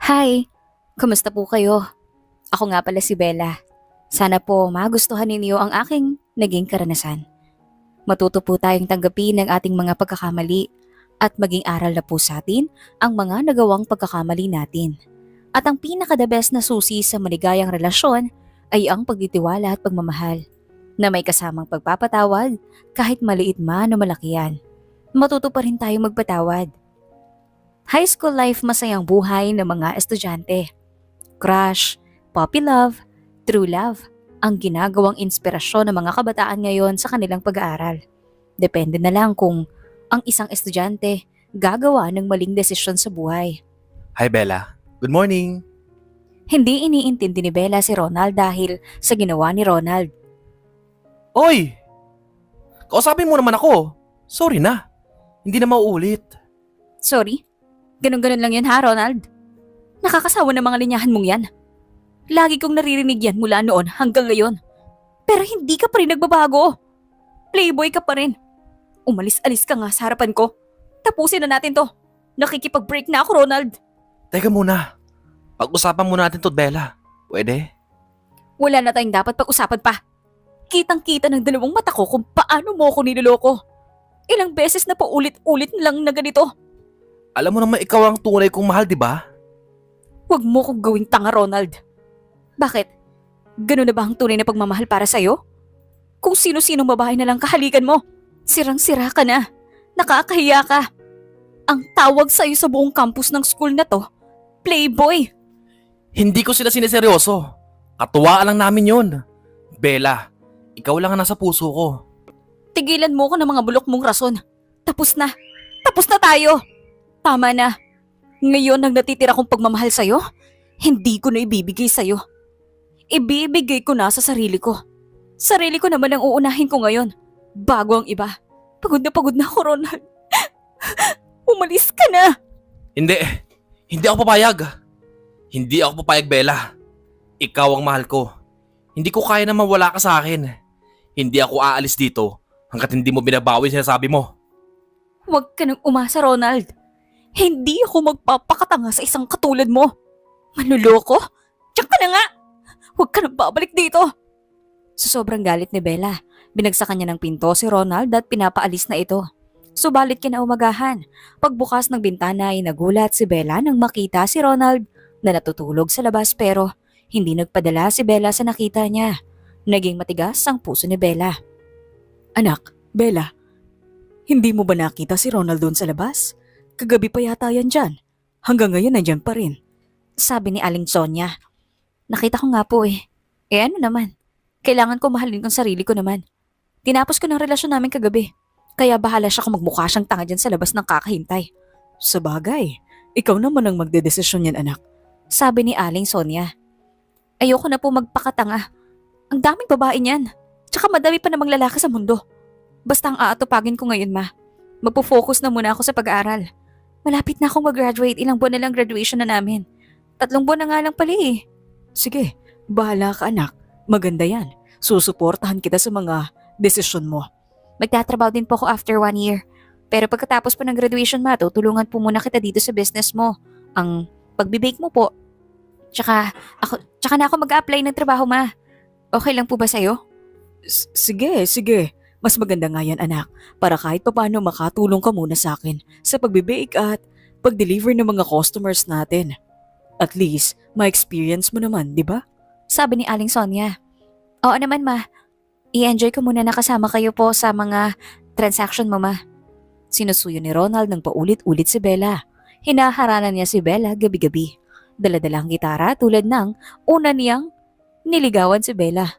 Hi, kumusta po kayo? Ako nga pala si Bella. Sana po magustuhan ninyo ang aking naging karanasan. Matuto po tayong tanggapin ang ating mga pagkakamali at maging aral na po sa atin ang mga nagawang pagkakamali natin. At ang pinaka-the best na susi sa maligayang relasyon ay ang pagtitiwala at pagmamahal na may kasamang pagpapatawad kahit maliit man o malaki yan. Matuto pa rin tayong magpatawad. High school life masayang buhay ng mga estudyante. Crush, puppy love, true love, ang ginagawang inspirasyon ng mga kabataan ngayon sa kanilang pag-aaral. Depende na lang kung ang isang estudyante gagawa ng maling desisyon sa buhay. Hi Bella, good morning. Hindi iniintindi ni Bella si Ronald dahil sa ginawa ni Ronald. Oy! Kausapin mo naman ako. Sorry na. Hindi na mauulit. Sorry, ganun-ganun lang yan ha Ronald. Nakakasawa ng mga linyahan mong yan. Lagi kong naririnig yan mula noon hanggang ngayon. Pero hindi ka pa rin nagbabago. Playboy ka pa rin. Umalis-alis ka nga sa harapan ko. Tapusin na natin to. Nakikipag-break na ako, Ronald. Teka muna. Pag-usapan muna natin to, Bella. Pwede? Wala na tayong dapat pag-usapan pa. Kitang-kita ng dalawang mata ko kung paano mo ako niloloko. Ilang beses na paulit-ulit lang na ganito. Alam mo naman ikaw ang tunay kong mahal, di ba? Huwag mo kong gawing tanga, Ronald. Bakit? Ganun na ba ang tunay na pagmamahal para sa'yo? Kung sino-sinong babae na lang kahalikan mo. Sirang-sira ka na. Nakakahiya ka. Ang tawag sa'yo sa buong campus ng school na to, Playboy. Hindi ko sila sineseryoso. Katuwaan lang namin yon. Bella, ikaw lang ang nasa puso ko. Tigilan mo ko ng mga bulok mong rason. Tapos na. Tapos na tayo. Tama na. Ngayon ang natitira kong pagmamahal sa'yo, hindi ko na ibibigay sa'yo. Ibibigay ko na sa sarili ko. Sarili ko naman ang uunahin ko ngayon. Bago ang iba. Pagod na ako, Ronald. Umalis ka na. Hindi. Hindi ako papayag. Hindi ako papayag, Bella. Ikaw ang mahal ko. Hindi ko kaya na mawala ka sa akin. Hindi ako aalis dito hanggat hindi mo binabawi sinasabi mo. Huwag ka nang umasa, Ronald. Hindi ako magpapakatanga sa isang katulad mo. Manluloko? Tiyak ka na nga! Huwag ka nang babalik dito! Sa sobrang galit ni Bella, binagsakan niya ng pinto si Ronald at pinapaalis na ito. Subalit kinaumagahan, pagbukas ng bintana ay nagulat si Bella nang makita si Ronald na natutulog sa labas pero hindi nagpadala si Bella sa nakita niya. Naging matigas ang puso ni Bella. Anak, Bella, hindi mo ba nakita si Ronald doon sa labas? Kagabi pa yata yan dyan. Hanggang ngayon nandyan pa rin. Sabi ni Aling Sonia. Nakita ko nga po eh. Eh ano naman? Kailangan ko mahalin kong sarili ko naman. Tinapos ko ng relasyon namin kagabi. Kaya bahala siya kung magmukha siyang tanga dyan sa labas ng kakahintay. Sabagay, ikaw naman ang magdedesisyon yan anak. Sabi ni Aling Sonia. Ayoko na po magpakatanga. Ang daming babae niyan. Tsaka madami pa namang lalaki sa mundo. Basta ang aatupagin ko ngayon ma. Magpo-focus na muna ako sa pag-aaral. Malapit na akong mag-graduate. Ilang buwan na lang graduation na namin. 3 buwan na nga lang pala eh. Sige, bahala ka anak. Maganda yan. Susuportahan kita sa mga desisyon mo. Magtatrabaho din po ako after 1 year. Pero pagkatapos po ng graduation ma, tutulungan po muna kita dito sa business mo. Ang pagbe-bake mo po. Tsaka na ako mag-a-apply ng trabaho ma. Okay lang po ba sa'yo? Sige. Mas maganda nga yan anak. Para kahit papaano makatulong ka muna sa akin sa pagbe-bake at pag-deliver ng mga customers natin. At least, ma-experience mo naman, di ba? Sabi ni Aling Sonia. Oo naman ma. I-enjoy ko muna nakasama kayo po sa mga transaction mo ma. Sinusuyo ni Ronald ng paulit-ulit si Bella. Hinaharanan niya si Bella gabi-gabi. Dala-dala ang gitara tulad ng una niyang niligawan si Bella.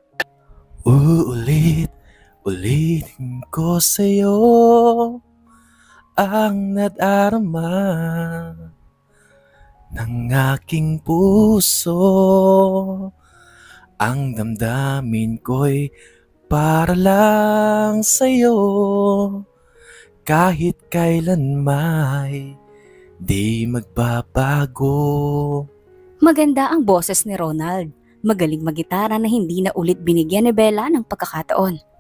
Ulitin ko sa'yo ang nadarama ng aking puso. Ang damdamin ko'y para lang sa'yo. Kahit kailan may di magbabago. Maganda ang boses ni Ronald. Magaling magitara na hindi na ulit binigyan ni Bella ng pagkakataon.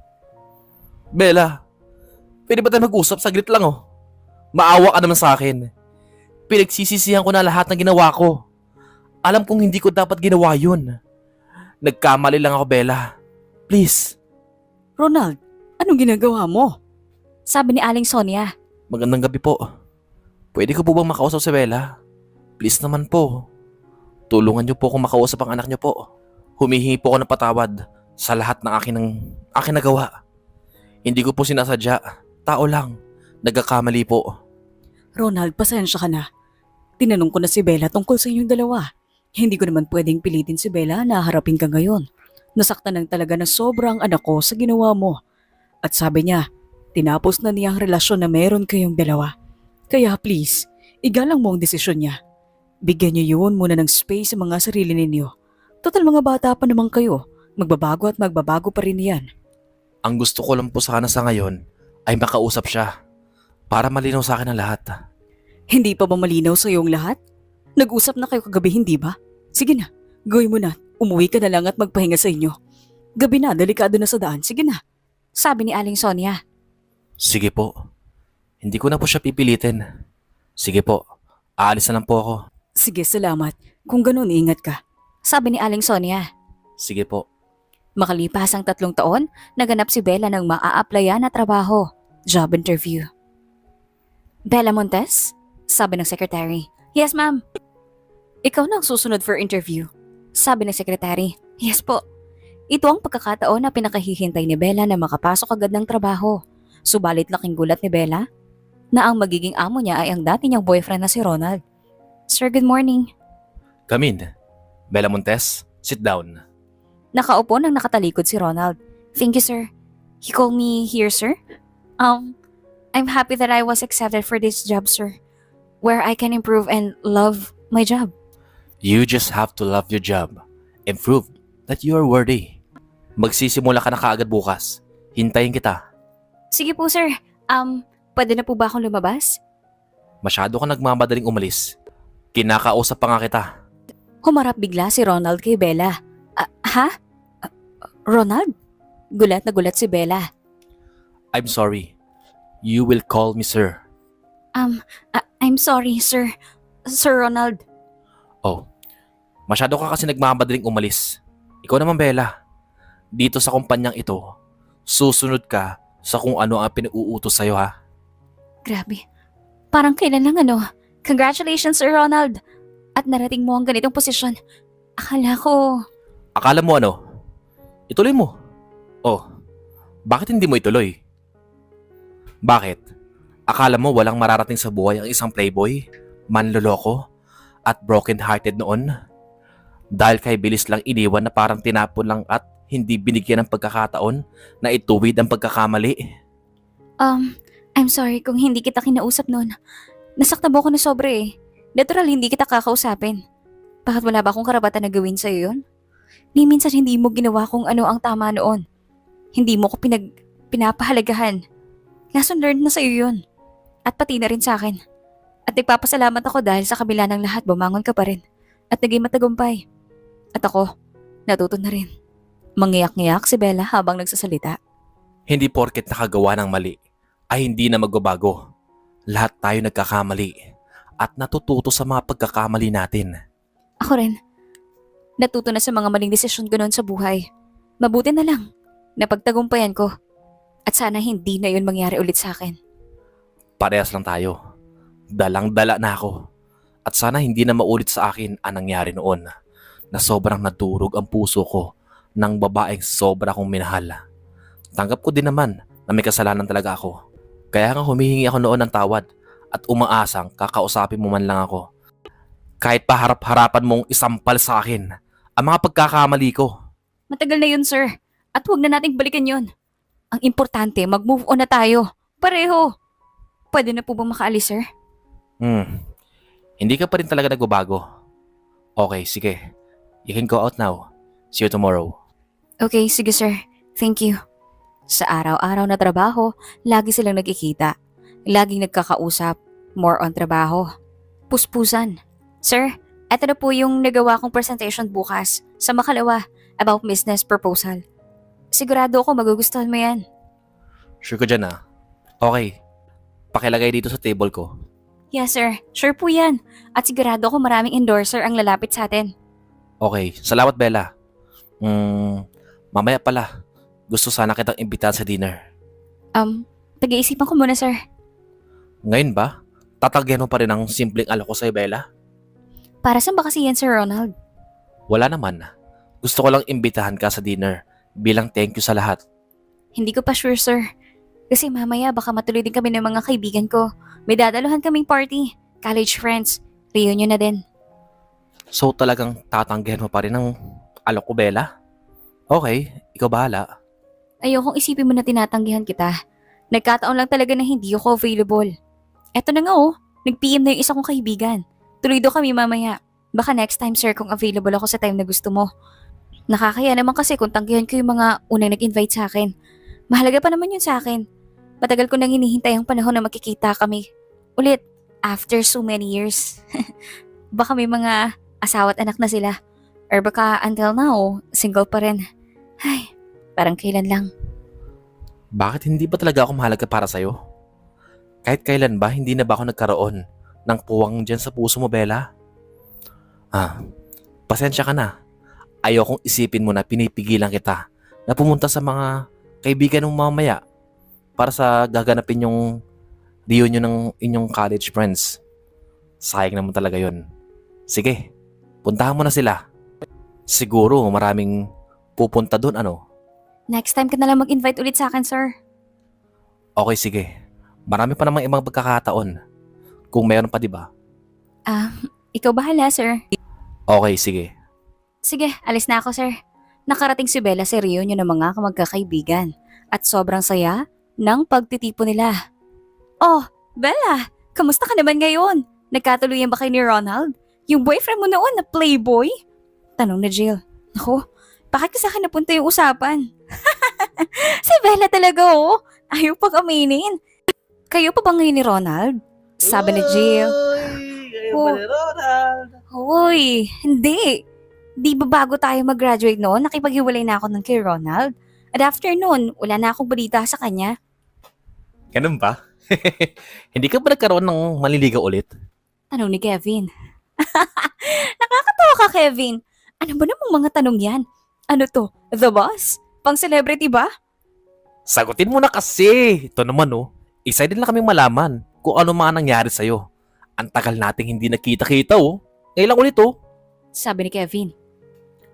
Bella, pwede ba tayo mag-usap? Saglit lang oh. Maawa ka naman sa akin. Pinagsisisihan ko na lahat ng ginawa ko. Alam kong hindi ko dapat ginawa yun. Nagkamali lang ako, Bella. Please. Ronald, anong ginagawa mo? Sabi ni Aling Sonia. Magandang gabi po. Pwede ko po bang makausap si Bella? Please naman po. Tulungan niyo po kung makausap ang anak niyo po. Humihingi po ako ng patawad sa lahat ng aking nagawa. Hindi ko po sinasadya. Tao lang. Nagkakamali po. Ronald, pasensya ka na. Tinanong ko na si Bella tungkol sa inyong dalawa. Hindi ko naman pwedeng pilitin si Bella na harapin ka ngayon. Nasaktan lang talaga na sobrang anak ko sa ginawa mo. At sabi niya, tinapos na niya ang relasyon na meron kayong dalawa. Kaya please, igalang mo ang desisyon niya. Bigyan niyo yun muna ng space sa mga sarili ninyo. Total mga bata pa naman kayo. Magbabago at magbabago pa rin yan. Ang gusto ko lang po sana sa ngayon ay makausap siya para malinaw sa akin ang lahat. Hindi pa ba malinaw sa iyong lahat? Nag-usap na kayo kagabi, hindi ba? Sige na, gawin mo na. Umuwi ka na lang at magpahinga sa inyo. Gabi na, delikado na sa daan. Sige na. Sabi ni Aling Sonia. Sige po. Hindi ko na po siya pipilitin. Sige po. Aalis na lang po ako. Sige, salamat. Kung ganun, ingat ka. Sabi ni Aling Sonia. Sige po. Makalipas ang 3 taon, naganap si Bella ng maa-applyan na trabaho. Job interview. Bella Montes? Sabi ng secretary. Yes, ma'am. Ikaw na ang susunod for interview. Sabi ng secretary. Yes po. Ito ang pagkakataon na pinakahihintay ni Bella na makapasok agad ng trabaho. Subalit laking gulat ni Bella na ang magiging amo niya ay ang dati niyang boyfriend na si Ronald. Sir, good morning. Come in. Bella Montes, sit down. Nakaupo nang nakatalikod si Ronald. Thank you, sir. You call me here, sir? I'm happy that I was accepted for this job, sir. Where I can improve and love my job. You just have to love your job and prove that you are worthy. Magsisimula ka na kaagad bukas. Hintayin kita. Sige po, sir. Pwede na po ba akong lumabas? Masyado ka nagmamadaling umalis. Kinakausap pa nga kita. Humarap bigla si Ronald kay Bella. Ha? Ronald? Gulat na gulat si Bella. I'm sorry. You will call me sir. I'm sorry, sir. Sir Ronald. Oh, masyado ka kasi nagmamadaling umalis. Ikaw naman, Bella. Dito sa kumpanyang ito, susunod ka sa kung ano ang pinauutos sa'yo, ha? Grabe. Parang kailan lang Congratulations, Sir Ronald. At narating mo ang ganitong posisyon. Akala mo ano? Ituloy mo. Oh, bakit hindi mo ituloy? Bakit? Akala mo walang mararating sa buhay ang isang playboy, manloloko, at broken-hearted noon? Dahil kay bilis lang iniwan na parang tinapon lang at hindi binigyan ng pagkakataon na ituwid ang pagkakamali. I'm sorry kung hindi kita kinausap noon. Nasaktan mo ako na sobra eh. Natural hindi kita kakausapin. Bakit wala ba akong karapatan na gawin sa'yo yun? Ni minsan hindi mo ginawa kung ano ang tama noon. Hindi mo ko pinapahalagahan. Lesson learned na sa'yo yun. At pati na rin sa akin. At nagpapasalamat ako dahil sa kabila ng lahat bumangon ka pa rin. At naging matagumpay. At ako, natuto na rin. Mangiyak-ngiyak si Bella habang nagsasalita. Hindi porket nakagawa ng mali ay hindi na magbabago. Lahat tayo nagkakamali at natututo sa mga pagkakamali natin. Ako rin. Natuto na sa mga maling desisyon ko noon sa buhay. Mabuti na lang. Napagtagumpayan ko. At sana hindi na yun mangyari ulit sa akin. Parehas lang tayo. Dalang-dala na ako. At sana hindi na maulit sa akin ang nangyari noon na sobrang nadurog ang puso ko ng babaeng sobra kong minahal. Tanggap ko din naman na may kasalanan talaga ako. Kaya nga humihingi ako noon ng tawad at umaasang kakausapin mo man lang ako. Kahit pa harap-harapan mong isampal sa akin ang mga pagkakamali ko. Matagal na yun, sir. At huwag na nating balikan yun. Ang importante, mag-move on na tayo. Pareho. Pwede na po bang makaalis, sir? Hindi ka pa rin talaga nagbabago. Okay, sige. You can go out now. See you tomorrow. Okay, sige, sir. Thank you. Sa araw-araw na trabaho, lagi silang nagkikita. Laging nagkakausap. More on trabaho. Puspusan. Sir, eto na po yung nagawa kong presentation bukas sa Makalawa about business proposal. Sigurado ako magugustuhan mo yan. Sure ka dyan ah. Okay. Pakilagay dito sa table ko. Yes, sir. Sure po yan. At sigurado ko maraming endorser ang lalapit sa atin. Okay, salamat Bella. Mamaya pala. Gusto sana kitang imbitahan sa dinner. Pag-iisipan ko muna, sir. Ngayon ba? Tatagyan mo pa rin ang simpleng alok ko sa'yo, Bella? Para saan ba kasi yan, Sir Ronald? Wala naman. Gusto ko lang imbitahan ka sa dinner bilang thank you sa lahat. Hindi ko pa sure, sir. Kasi mamaya baka matuloy din kami ng mga kaibigan ko. May dadaluhan kaming party. College friends. Reunion na din. So talagang tatanggihan mo pa rin ang alok ko, Bella? Okay, ikaw bahala. Ayokong isipin mo na tinatanggihan kita. Nagkataon lang talaga na hindi ako available. Eto na nga nag-PM na yung isa kong kaibigan. Tuloy do kami mamaya. Baka next time, sir, kung available ako sa time na gusto mo. Nakakaya naman kasi kung tanggihan ko yung mga unang nag-invite sa akin. Mahalaga pa naman yun sa akin. Matagal ko nang hinihintay ang panahon na magkikita kami. Ulit, after so many years. Baka may mga asawa at anak na sila. Or baka until now, single pa rin. Ay, parang kailan lang. Bakit hindi ba talaga ako mahalaga para sa'yo? Kahit kailan ba, hindi na ba ako nagkaroon ng puwang dyan sa puso mo, Bella? Pasensya ka na. Ayokong isipin mo na pinipigilan kita na pumunta sa mga kaibigan ng mamaya para sa gaganapin yung reunion ng inyong college friends. Sayang naman talaga yon. Sige, puntahan mo na sila. Siguro maraming pupunta doon, ano? Next time ka na lang mag-invite ulit sa akin, sir. Okay, sige. Marami pa namang ibang pagkakataon. Kung meron pa, di ba? Ikaw bahala, sir. Okay, sige. Sige, alis na ako, sir. Nakarating si Bella sa reunion ng mga magkakaibigan. At sobrang saya ng pagtitipo nila. Oh, Bella, kamusta ka naman ngayon? Nagkatuluyan ba kayo ni Ronald? Yung boyfriend mo noon na playboy? Tanong na Jill. Ako, bakit ka sa akin napunta yung usapan? Si Bella talaga, ayaw pang aminin. Kayo pa ba ngayon ni Ronald? Sabi ni Jill. Kayo ba ni Ronald? Hoy, hindi. Di ba bago tayo mag-graduate noon, nakipaghiwalay na ako ng kay Ronald? At after noon, wala na akong balita sa kanya. Ganun ba? Hindi ka ba nagkaroon ng maliligaw ulit? Tanong ni Kevin. Nakakatawa ka, Kevin. Ano ba namang mga tanong yan? Ano to? The Boss? Pang celebrity ba? Sagutin mo na kasi. Ito naman excited lang kaming malaman kung ano mga nangyari sa'yo. Ang tagal nating hindi nakita-kita Ngayon lang ulit Sabi ni Kevin.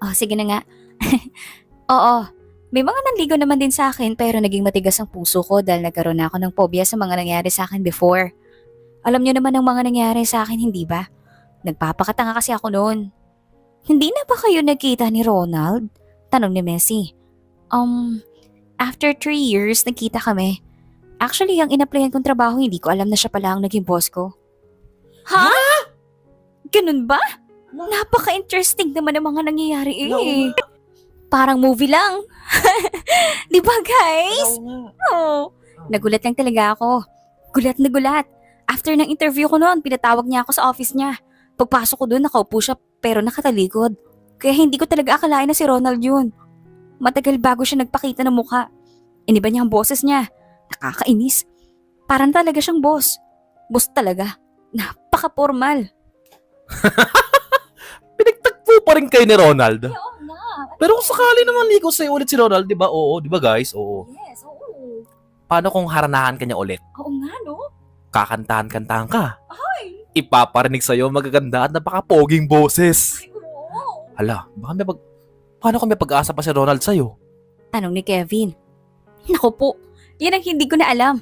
Oh, sige na nga. Oo, may mga nanligaw naman din sa akin pero naging matigas ang puso ko dahil nagkaroon na ako ng phobia sa mga nangyari sa akin before. Alam niyo naman ang mga nangyari sa akin, hindi ba? Nagpapakatanga kasi ako noon. Hindi na ba kayo nagkita ni Ronald? Tanong ni Messi. After 3 years, nagkita kami. Actually, ang in-applyan kong trabaho, hindi ko alam na siya pala ang naging boss ko. Ha? Ganun ba? Napaka-interesting naman ang mga nangyayari Parang movie lang. Di ba, guys? Oo. Nagulat lang talaga ako. Gulat na gulat. After ng interview ko noon, pinatawag niya ako sa office niya. Pagpasok ko doon, nakaupo siya pero nakatalikod. Kaya hindi ko talaga akalain na si Ronald yun. Matagal bago siya nagpakita ng mukha. Iniba niya ang boses niya. Nakakainis. Parang talaga siyang boss. Boss talaga. Napaka-formal. Pinagtagpo pa rin kayo ni Ronald. Oo nga. Pero kung sakali naman ligaw sa'yo ulit si Ronald, di ba? Oo, di ba guys? Oo. Yes, oo. Paano kung haranahan ka niya ulit? Oo nga, no? Kakantahan-kantahan ka. Ay! Ipaparinig sa'yo magaganda at napaka-poging boses. Oo. Hala, paano kung may pag-asa pa si Ronald sa'yo? Tanong ni Kevin. Naku po, yan ang hindi ko na alam.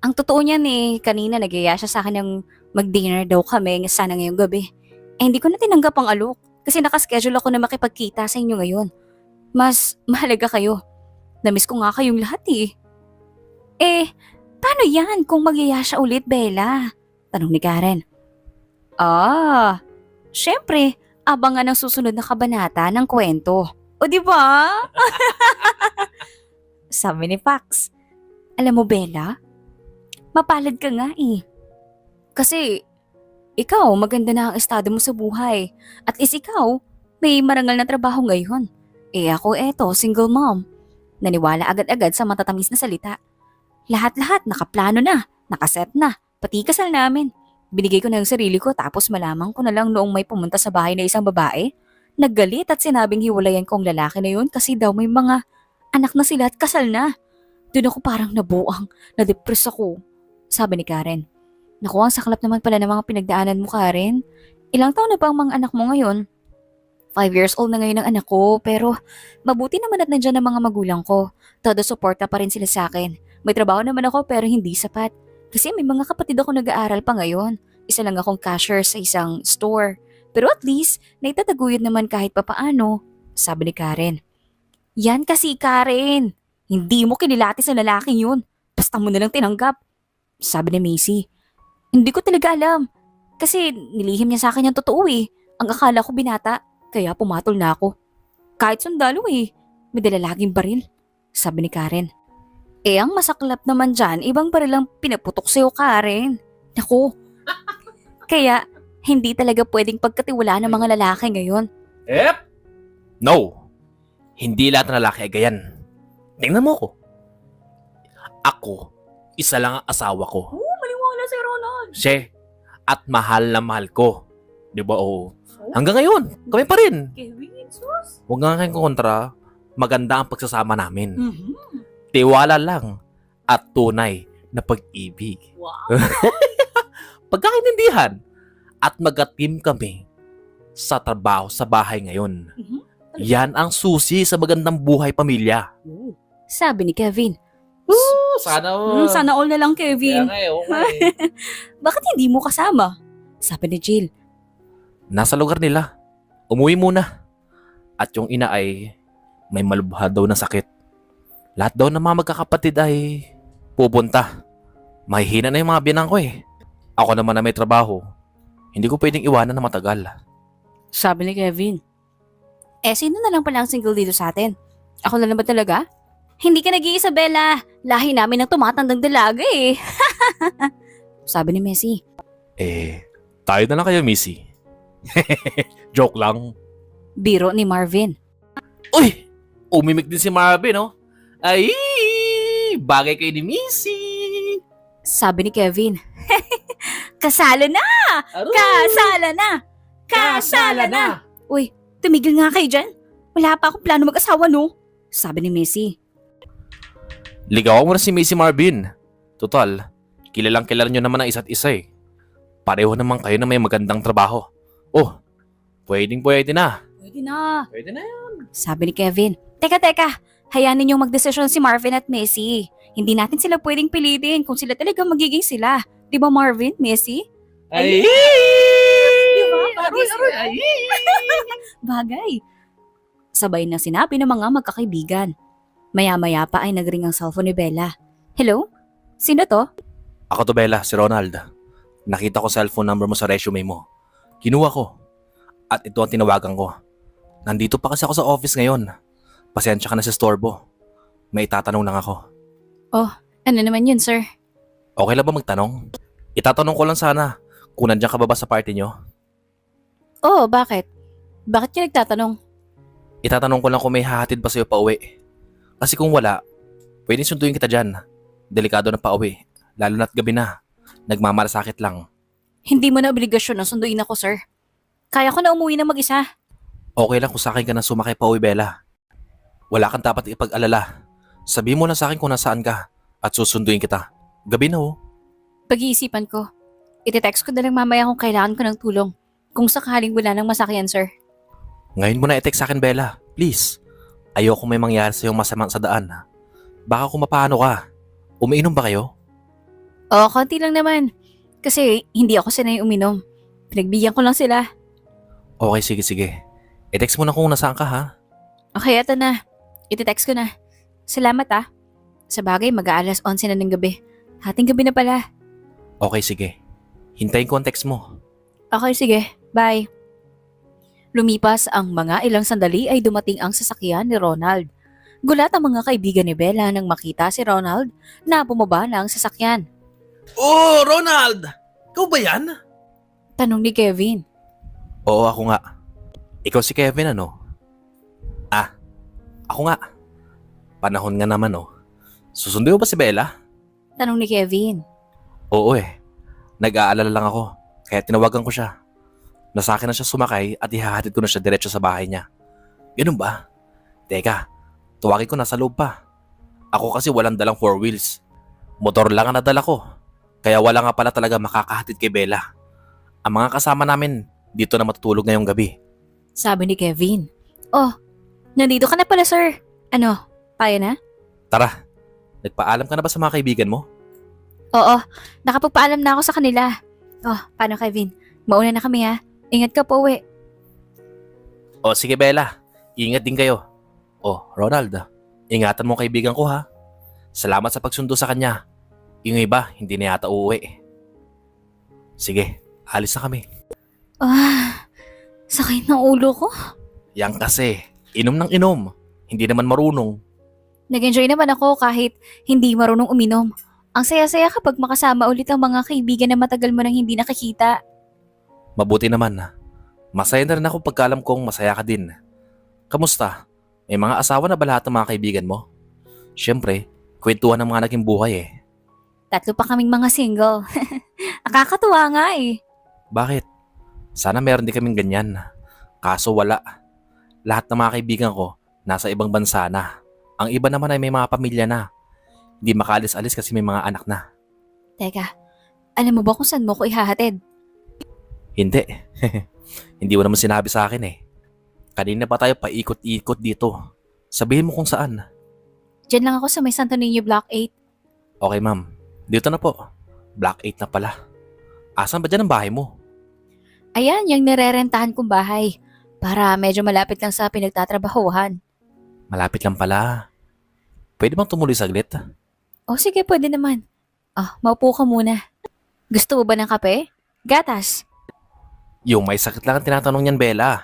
Ang totoo niyan kanina nagyaya siya sa akin ng mag-dinner daw kami sana ngayong gabi. Hindi ko na tinanggap ang alok kasi nakaschedule ako na makipagkita sa inyo ngayon. Mas mahalaga kayo. Namiss ko nga kayong lahat paano yan kung magyaya siya ulit, Bella? Tanong ni Karen. Syempre, abangan ang susunod na kabanata ng kwento. O di ba? Sabi ni Pax. Alam mo, Bella, mapalad ka nga Kasi, ikaw, maganda na ang estado mo sa buhay. At least ikaw, may marangal na trabaho ngayon. Ako single mom. Naniwala agad-agad sa matatamis na salita. Lahat-lahat nakaplano na, nakaset na, pati kasal namin. Binigay ko na yung sarili ko tapos malaman ko na lang noong may pumunta sa bahay na isang babae. Naggalit at sinabing hiwalayan ko ang lalaki na yun kasi daw may mga anak na sila at kasal na. Doon ako parang nabuang, na-depress ako. Sabi ni Karen. Naku, ang saklap naman pala ng mga pinagdaanan mo, Karen. Ilang taon na ba ang mga anak mo ngayon? 5 years old na ngayon ang anak ko, pero mabuti naman at nandyan ang mga magulang ko. Todo suporta pa rin sila sa akin. May trabaho naman ako pero hindi sapat. Kasi may mga kapatid ako nag-aaral pa ngayon. Isa lang akong cashier sa isang store. Pero at least, naitataguyod naman kahit papaano, sabi ni Karen. Yan kasi, Karen. Hindi mo kinilati sa lalaking yun. Basta mo nalang tinanggap. Sabi ni Macy. Hindi ko talaga alam. Kasi nilihim niya sa akin yung totoo eh. Ang akala ko binata, kaya pumatol na ako. Kahit sundalo eh. May dala laging baril. Sabi ni Karen. Eh ang masaklap naman dyan, ibang baril lang pinaputok sa'yo, Karen. Naku. Kaya, hindi talaga pwedeng pagkatiwalaan ng mga lalaki ngayon. No. Hindi lahat ng lalaki ay ganyan. Tingnan mo ko. Ako, isa lang ang asawa ko. Maniwala si Ronald. Siya. At mahal na mahal ko. Di ba? Oo. Hanggang ngayon, kami pa rin. Kevin, sus. Huwag nga kayong kontra. Maganda ang pagsasama namin. Mhm. Tiwala lang at tunay na pag-ibig. Wow. Pagkakaintindihan at mag-team kami sa trabaho sa bahay ngayon. Mhm. Yan ang susi sa magandang buhay pamilya. Sabi ni Kevin. Sana Sana all na lang, Kevin. okay. Bakit hindi mo kasama? Sabi ni Jill. Nasa lugar nila. Umuwi muna. At yung ina ay may malubha daw na sakit. Lahat daw ng mga magkakapatid ay pupunta. Mahihina na yung mga binang ko eh. Ako naman na may trabaho. Hindi ko pwedeng iwanan na matagal. Sabi ni Kevin. Eh, sino na lang pala ang single dito sa atin? Ako na lang ba talaga? Hindi ka nag-iisa, Bella. Lahi namin ang tumatandang dalaga eh. Sabi ni Messi. Tayo na lang kayo, Missy. Joke lang. Biro ni Marvin. Uy! Umimik din si Marvin, no? Ay! Bagay kayo ni Missy! Sabi ni Kevin. Kasala na! Aroy! Kasala na! Kasala na! Uy, tumigil nga kayo dyan. Wala pa akong plano mag-asawa, no? Sabi ni Messi. Ligawan mo na si Missy Marvin. Total, kilalang kilala nyo naman ang isa't isa eh. Pareho naman kayo na may magandang trabaho. Oh, pwede na. Pwede na. Pwede na yan. Sabi ni Kevin. Teka. Hayaan ninyong magdesisyon si Marvin at Messi. Hindi natin sila pwedeng pilitin kung sila talaga magiging sila. Di ba Marvin, Messi? Ay! Diba? Aroy! Ay! Bagay. Sabay na sinabi ng mga magkakaibigan. Maya-maya pa ay nagring ang cellphone ni Bella. Hello? Sino to? Ako to Bella, si Ronald. Nakita ko cellphone number mo sa resume mo. Kinuha ko. At ito ang tinawagan ko. Nandito pa kasi ako sa office ngayon. Pasensya ka na sa storbo. May itatanong lang ako. Ano naman yun, sir? Okay lang ba magtanong? Itatanong ko lang sana kung nandiyan ka ba sa party nyo. Oh, bakit? Bakit ka nagtatanong? Itatanong ko lang kung may hahatid ba sa'yo pa uwi. Kasi kung wala, pwedeng sunduin kita dyan. Delikado na pa uwi. Lalo na't gabi na. Nagmamalasakit lang. Hindi mo na obligasyon na sunduin ako, sir. Kaya ko na umuwi na mag-isa. Okay lang kung sa akin ka na sumakay pa uwi, Bella. Wala kang dapat ipag-alala. Sabihin mo lang sa akin kung nasaan ka at susunduin kita. Gabi na oh. Pag-iisipan ko. Iti-text ko na lang mamaya kung kailangan ko ng tulong. Kung sakaling wala nang masakyan, sir. Ngayon mo na i-text sa akin, Bella. Please. Ayoko may mangyari sa'yong masama sa daan. Baka kung mapano ka. Umiinom ba kayo? Oo, konti lang naman. Kasi hindi ako sanay uminom. Pinagbigyan ko lang sila. Okay, sige. I-text mo na kung nasaan ka ha. Okay, eto na. Iti-text ko na. Salamat ah. Sa bagay, mag-aalas 11 na ng gabi. Hating gabi na pala. Okay, sige. Hintayin ko ang text mo. Okay, sige. Bye. Lumipas ang mga ilang sandali ay dumating ang sasakyan ni Ronald. Gulat ang mga kaibigan ni Bella nang makita si Ronald na bumaba na ang sasakyan. Oh, Ronald! Ikaw ba yan? Tanong ni Kevin. Oo, ako nga. Ikaw si Kevin ano? Ako nga. Panahon nga naman oh. Susunduin mo ba si Bella? Tanong ni Kevin. Oo eh. Nag-aalala lang ako. Kaya tinawagan ko siya. Nasa akin na siya sumakay at ihahatid ko na siya diretso sa bahay niya. Ganun ba? Teka, tuwagin ko nasa loob pa. Ako kasi walang dalang 4 wheels. Motor lang ang nadala ko. Kaya wala nga pala talaga makakahatid kay Bella. Ang mga kasama namin dito na matutulog ngayong gabi. Sabi ni Kevin. Oh, nandito ka na pala, sir. Ano, kaya na? Tara, nagpaalam ka na ba sa mga kaibigan mo? Oo, nakapagpaalam na ako sa kanila. Oh, paano Kevin? Mauna na kami ha. Ingat ka po, uwi. O sige Bella, ingat din kayo. O Ronald, ingatan mo ang kaibigan ko ha. Salamat sa pagsundo sa kanya. Yung iba, hindi na yata uuwi. Sige, alis na kami. Ah, sakit ng ulo ko. Yang kasi, inom ng inom. Hindi naman marunong. Nag-enjoy naman ako kahit hindi marunong uminom. Ang saya-saya kapag makasama ulit ang mga kaibigan na matagal mo nang hindi nakikita. Mabuti naman. Masaya na rin ako pagkalam kong masaya ka din. Kamusta? May mga asawa na ba lahat ng mga kaibigan mo? Siyempre, kwentuhan ng mga naging buhay eh. 3 pa kaming mga single. Nakakatuwa nga eh. Bakit? Sana meron din kaming ganyan. Kaso wala. Lahat ng mga kaibigan ko nasa ibang bansa na. Ang iba naman ay may mga pamilya na. Hindi makalis-alis kasi may mga anak na. Teka, alam mo ba kung saan mo ko ihahatid? Hindi. Hindi mo naman sinabi sa akin eh. Kanina pa tayo paikot-ikot dito. Sabihin mo kung saan. Diyan lang ako sa may Santo Niño Block 8. Okay ma'am, dito na po. Block 8 na pala. Asan ba dyan ang bahay mo? Ayan, yung nirerentahan kong bahay. Para medyo malapit lang sa pinagtatrabahuhan. Malapit lang pala. Pwede bang tumuloy saglit? O sige, pwede naman. Maupo ka muna. Gusto mo ba ng kape? Gatas. Yung may sakit lang ang tinatanong niyan, Bella.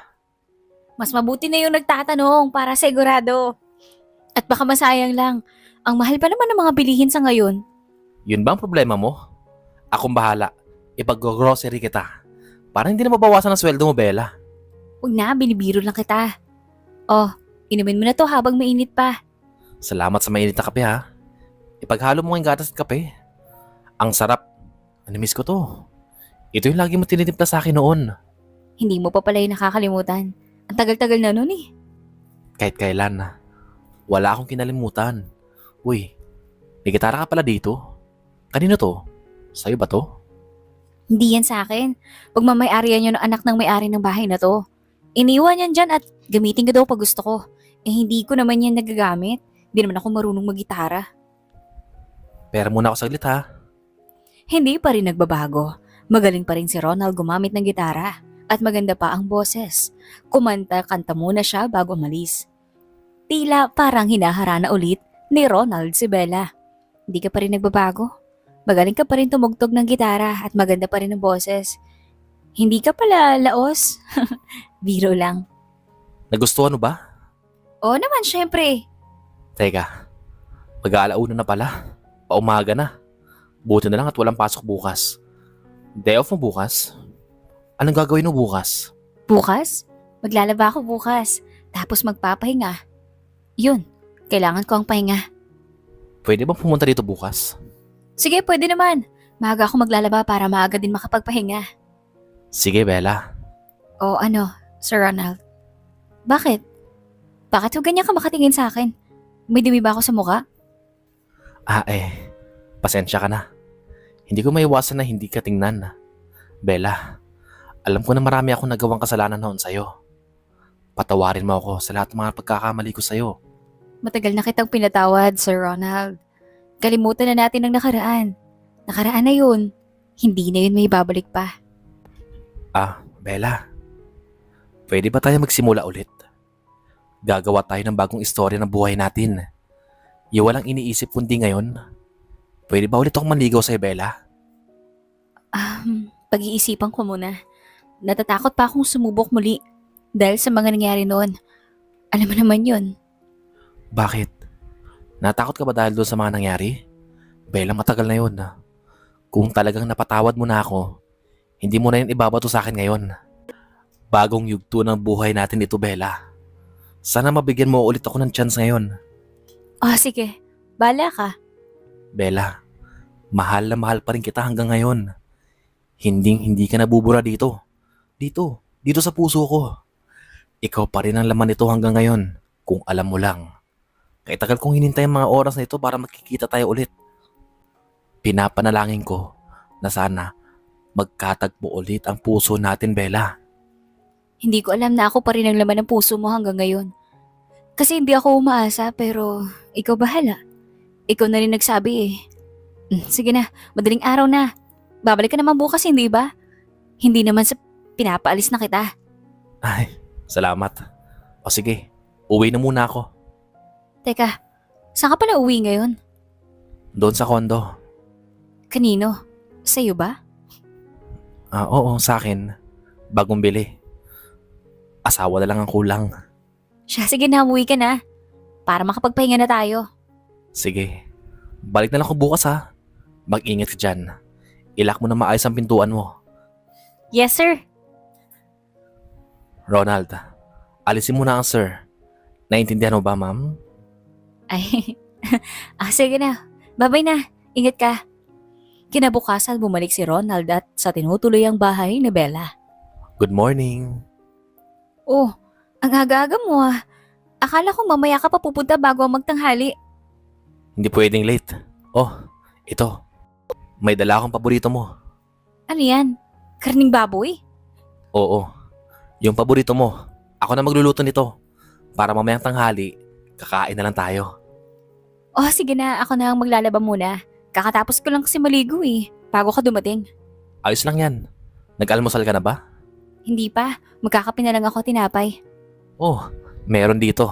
Mas mabuti na yung nagtatanong para sigurado. At baka masayang lang. Ang mahal pa naman ng mga bilihin sa ngayon. Yun ba ang problema mo? Akong bahala. Ipag-grocery kita. Para hindi na mabawasan ang sweldo mo, Bella. Huwag na, binibiro lang kita. Oh, inumin mo na to habang mainit pa. Salamat sa mainit na kape ha. Ipaghalo mo ng gatas at kape. Ang sarap. Namiss ko to. Ito yung lagi mo tinitimpla sa akin noon. Hindi mo pa pala yung nakakalimutan. Ang tagal-tagal na nun eh. Kahit kailan na. Wala akong kinalimutan. Uy, may gitara ka pala dito. Kanino to? Sa'yo ba to? Hindi yan sa akin. Pagmamayari yan yun ng anak ng may-ari ng bahay na to. Iniwan yan dyan at gamitin ko daw pag gusto ko. Eh hindi ko naman yan nagagamit. Hindi naman ako marunong mag-gitara. Pera muna ako saglit ha. Hindi pa rin nagbabago. Magaling pa rin si Ronald gumamit ng gitara. At maganda pa ang boses. Kumanta-kanta muna siya bago umalis. Tila parang hinaharana ulit ni Ronald si Bella. Hindi ka pa rin nagbabago. Magaling ka pa rin tumugtog ng gitara at maganda pa rin ang boses. Hindi ka pala laos. Biro lang. Nagustuhan mo ba? Oo naman, syempre. Teka, mag-aalauna na pala. Paumaga na. Buti na lang at walang pasok bukas. Day off mo bukas? Anong gagawin mo bukas? Bukas? Maglalaba ako bukas. Tapos magpapahinga. Yun, kailangan ko ang pahinga. Pwede bang pumunta dito bukas? Sige, pwede naman. Maaga ako maglalaba para maaga din makapagpahinga. Sige, Bella. O ano, Sir Ronald? Bakit? Bakit ho ganyan ka makatingin sa akin? May dumi ba ako sa mukha? Pasensya ka na. Hindi ko maiwasan na hindi ka tingnan. Bella, alam ko na marami akong nagawang kasalanan noon sa'yo. Patawarin mo ako sa lahat ng mga pagkakamali ko sa'yo. Matagal na kitang pinatawad, Sir Ronald. Kalimutan na natin ang nakaraan. Nakaraan na yun. Hindi na yun may babalik pa. Bella. Pwede ba tayo magsimula ulit? Gagawa tayo ng bagong istorya ng buhay natin. Yung walang iniisip kundi ngayon. Pwede ba ulit akong manligaw sa'yo, Bella? Pag-iisipan ko muna. Natatakot pa akong sumubok muli dahil sa mga nangyari noon. Alam mo naman yun. Bakit? Natakot ka ba dahil doon sa mga nangyari? Bella, matagal na yun. Kung talagang napatawad mo na ako, hindi mo na yun ibabato sa akin ngayon. Bagong yugto ng buhay natin ito, Bella. Sana mabigyan mo ulit ako ng chance ngayon. Sige. Bala ka. Bella, mahal na mahal pa rin kita hanggang ngayon. Hindi ka nabubura dito. Dito sa puso ko. Ikaw pa rin ang laman nito hanggang ngayon, kung alam mo lang. Kaya tagal kong hinintay ang mga oras na ito para magkikita tayo ulit. Pinapanalangin ko na sana magkatagpo ulit ang puso natin, Bella. Hindi ko alam na ako pa rin ang laman ng puso mo hanggang ngayon. Kasi hindi ako umaasa pero ikaw bahala. Ikaw na rin nagsabi eh. Sige na, madaling araw na. Babalik ka naman bukas, hindi ba? Hindi naman sa pinapaalis na kita. Ay, salamat. O sige, uwi na muna ako. Teka, saan ka pala uwi ngayon? Doon sa kondo. Kanino? Sa'yo ba? Oo, sa akin. Bagong bili. Asawa na lang ang kulang. Siya, sige na, uwi ka na. Para makapagpahinga na tayo. Sige. Balik na lang ako bukas ha. Mag-ingat ka dyan. Ilak mo na maayos ang pintuan mo. Yes, sir. Ronald, alisin mo na ang sir. Naintindihan mo ba, ma'am? Ay, sige na. Babay na. Ingat ka. Kinabukasan bumalik si Ronald at sa tinutuloy ang bahay ni Bella. Good morning. Oh, ang aga-aga mo ah. Akala ko mamaya ka pa pupunta bago ang magtanghali. Hindi pwedeng late. Oh, ito. May dala akong paborito mo. Ano yan? Karning baboy? Oo. Yung paborito mo. Ako na magluluto nito. Para mamayang tanghali, kakain na lang tayo. Oh, sige na. Ako na ang maglalaba muna. Kakatapos ko lang kasi maligo eh. Bago ka dumating. Ayos lang yan. Nag-almusal ka na ba? Hindi pa. Magkakape na lang ako tinapay. Oh, meron dito.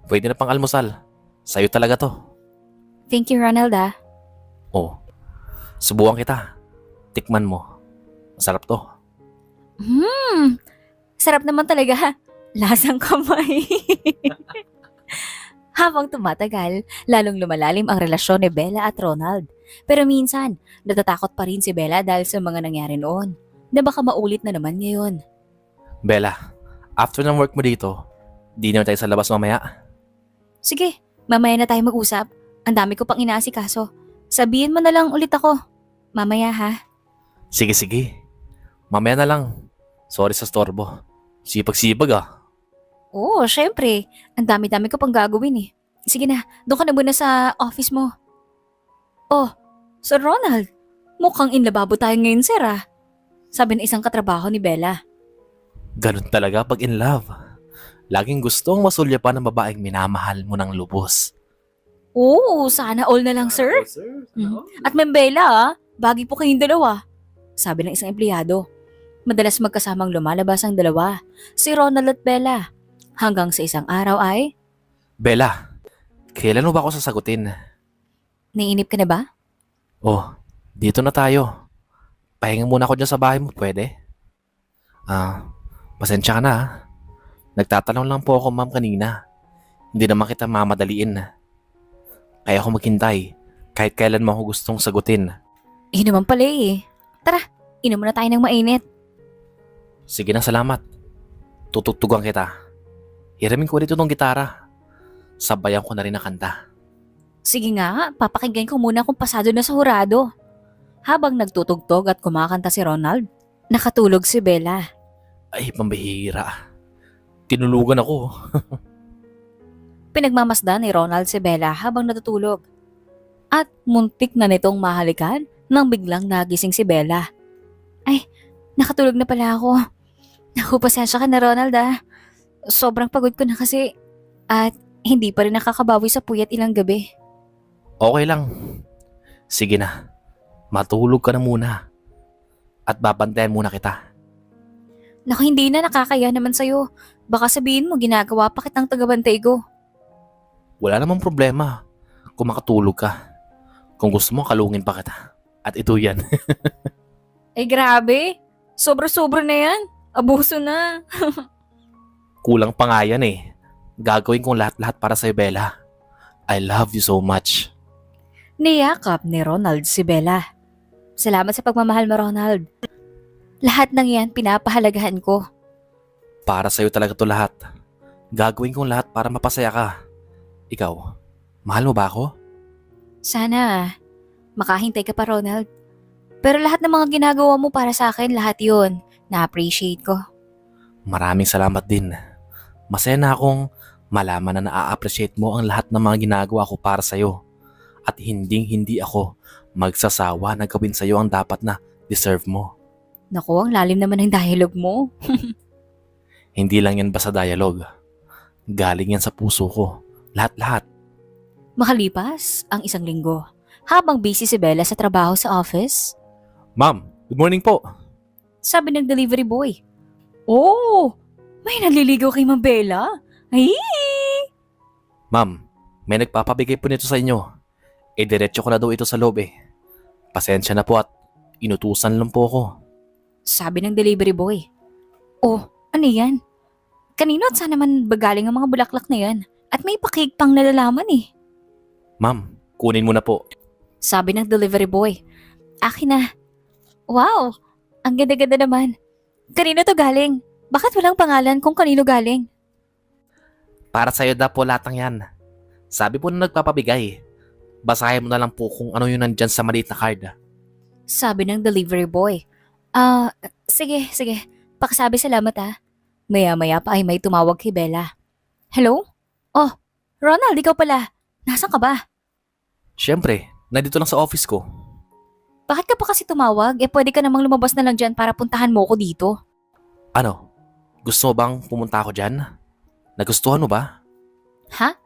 Pwede na pang almusal. Sa'yo talaga to. Thank you, Ronald ah. Oh, subukan kita. Tikman mo. Masarap to. Sarap naman talaga. Lasang kamay. Habang tumatagal, lalong lumalalim ang relasyon ni Bella at Ronald. Pero minsan, natatakot pa rin si Bella dahil sa mga nangyari noon, na baka maulit na naman ngayon. Bella, after ng work mo dito, dinner tayo sa labas mamaya. Sige, mamaya na tayo mag-usap. Ang dami ko pang inaasikaso. Sabihin mo na lang ulit ako. Mamaya ha. Sige. Mamaya na lang. Sorry sa storbo. Sipag-sipag ah. Oo, syempre. Ang dami-dami ko pang gagawin eh. Sige na, doon ka na muna sa office mo. Oh, Sir Ronald, mukhang inlababo tayo ngayon, sir ah. Sabi ng isang katrabaho ni Bella. Ganun talaga pag in love. Laging gustong masulyapan ng babaeng minamahal mo ng lubos. Oo, sana all na lang, sir. At may Bella ah, bagi po kayong dalawa. Sabi ng isang empleyado. Madalas magkasamang lumalabas ang dalawa, si Ronald at Bella. Hanggang sa isang araw ay, Bella, kailan mo ba ako sasagutin? naiinip ka na ba? Oh, dito na tayo. Pahinga muna ako dyan sa bahay mo, pwede? Pasensya ka na ah. Nagtatanong lang po ako ma'am kanina. Hindi naman kita mamadaliin. Kaya ako maghintay kahit kailan mo ako gustong sagutin. Naman pala eh. Tara, inom muna tayo ng mainit. Sige na, salamat. Tutugtugan kita. Hiramin ko ulit itong gitara. Sabayan ko na rin ang kanta. Sige nga, papakinggan ko muna kung pasado na sa hurado. Habang nagtutugtog at kumakanta si Ronald, nakatulog si Bella. Ay, pambihira. Tinulugan ako. Pinagmamasdan ni Ronald si Bella habang natutulog. At muntik na nitong mahalikan nang biglang nagising si Bella. Ay, nakatulog na pala ako. Naku, pasensya ka na Ronald ah. Sobrang pagod ko na kasi at hindi pa rin nakakabawi sa puyat ilang gabi. Okay lang. Sige na. Matulog ka na muna. At babantayan muna kita. Naku, hindi na nakakaya naman sa'yo. Baka sabihin mo ginagawa pa kitang tagabantay ko. Wala namang problema. Kung makatulog ka. Kung gusto mo, kalungin pa kita. At ito yan. Ay grabe, sobra-sobra na yan. Abuso na. Kulang pa nga yan eh. Gagawin kong lahat-lahat para sa'yo, Bella. I love you so much. Niyakap ni Ronald si Bella. Salamat sa pagmamahal mo, Ronald. Lahat ng yan pinapahalagahan ko. Para sa'yo talaga to lahat. Gagawin kong lahat para mapasaya ka. Ikaw, mahal mo ba ako? Sana makahintay ka pa, Ronald. Pero lahat ng mga ginagawa mo para sa akin, lahat yun. Na-appreciate ko. Maraming salamat din. Masaya na akong malaman na na-appreciate mo ang lahat ng mga ginagawa ko para sa'yo. At hindi ako magsasawa na gawin sa'yo ang dapat na deserve mo. Naku, ang lalim naman ng dialogue mo. Hindi lang yan basta dialogue. Galing yan sa puso ko. Lahat-lahat. Makalipas ang isang linggo, habang busy si Bella sa trabaho sa office, Ma'am, good morning po. sabi ng delivery boy, "Oh, may naliligaw kay Ma'am Bella? Ay!" Ma'am, may nagpapabigay po nito sa inyo. Diretso ko na daw ito sa loob eh. Pasensya na po at inutusan lang po ako. Sabi ng delivery boy. "Oh, ano yan? Kanino at saan naman ba galing ang mga bulaklak na yan? At may pakig pang nalalaman eh." Ma'am, kunin mo na po. Sabi ng delivery boy. "Akin na." "Wow, ang ganda-ganda naman. Kanino to galing? Bakit walang pangalan kung kanino galing?" Para sa'yo na po lahat ng yan. Sabi po na nagpapabigay. Basahin mo na lang po kung ano yung nandyan sa maliit na card. Sabi ng delivery boy. Sige. Pakisabi salamat ah." Maya-maya pa ay may tumawag kay Bella. "Hello? Oh, Ronald, ikaw pala. Nasaan ka ba? Siyempre, nandito lang sa office ko. Bakit ka pa kasi tumawag? Pwede ka namang lumabas na lang dyan para puntahan mo ko dito." Ano? Gusto mo bang pumunta ako dyan? Nagustuhan mo ba? "Ha?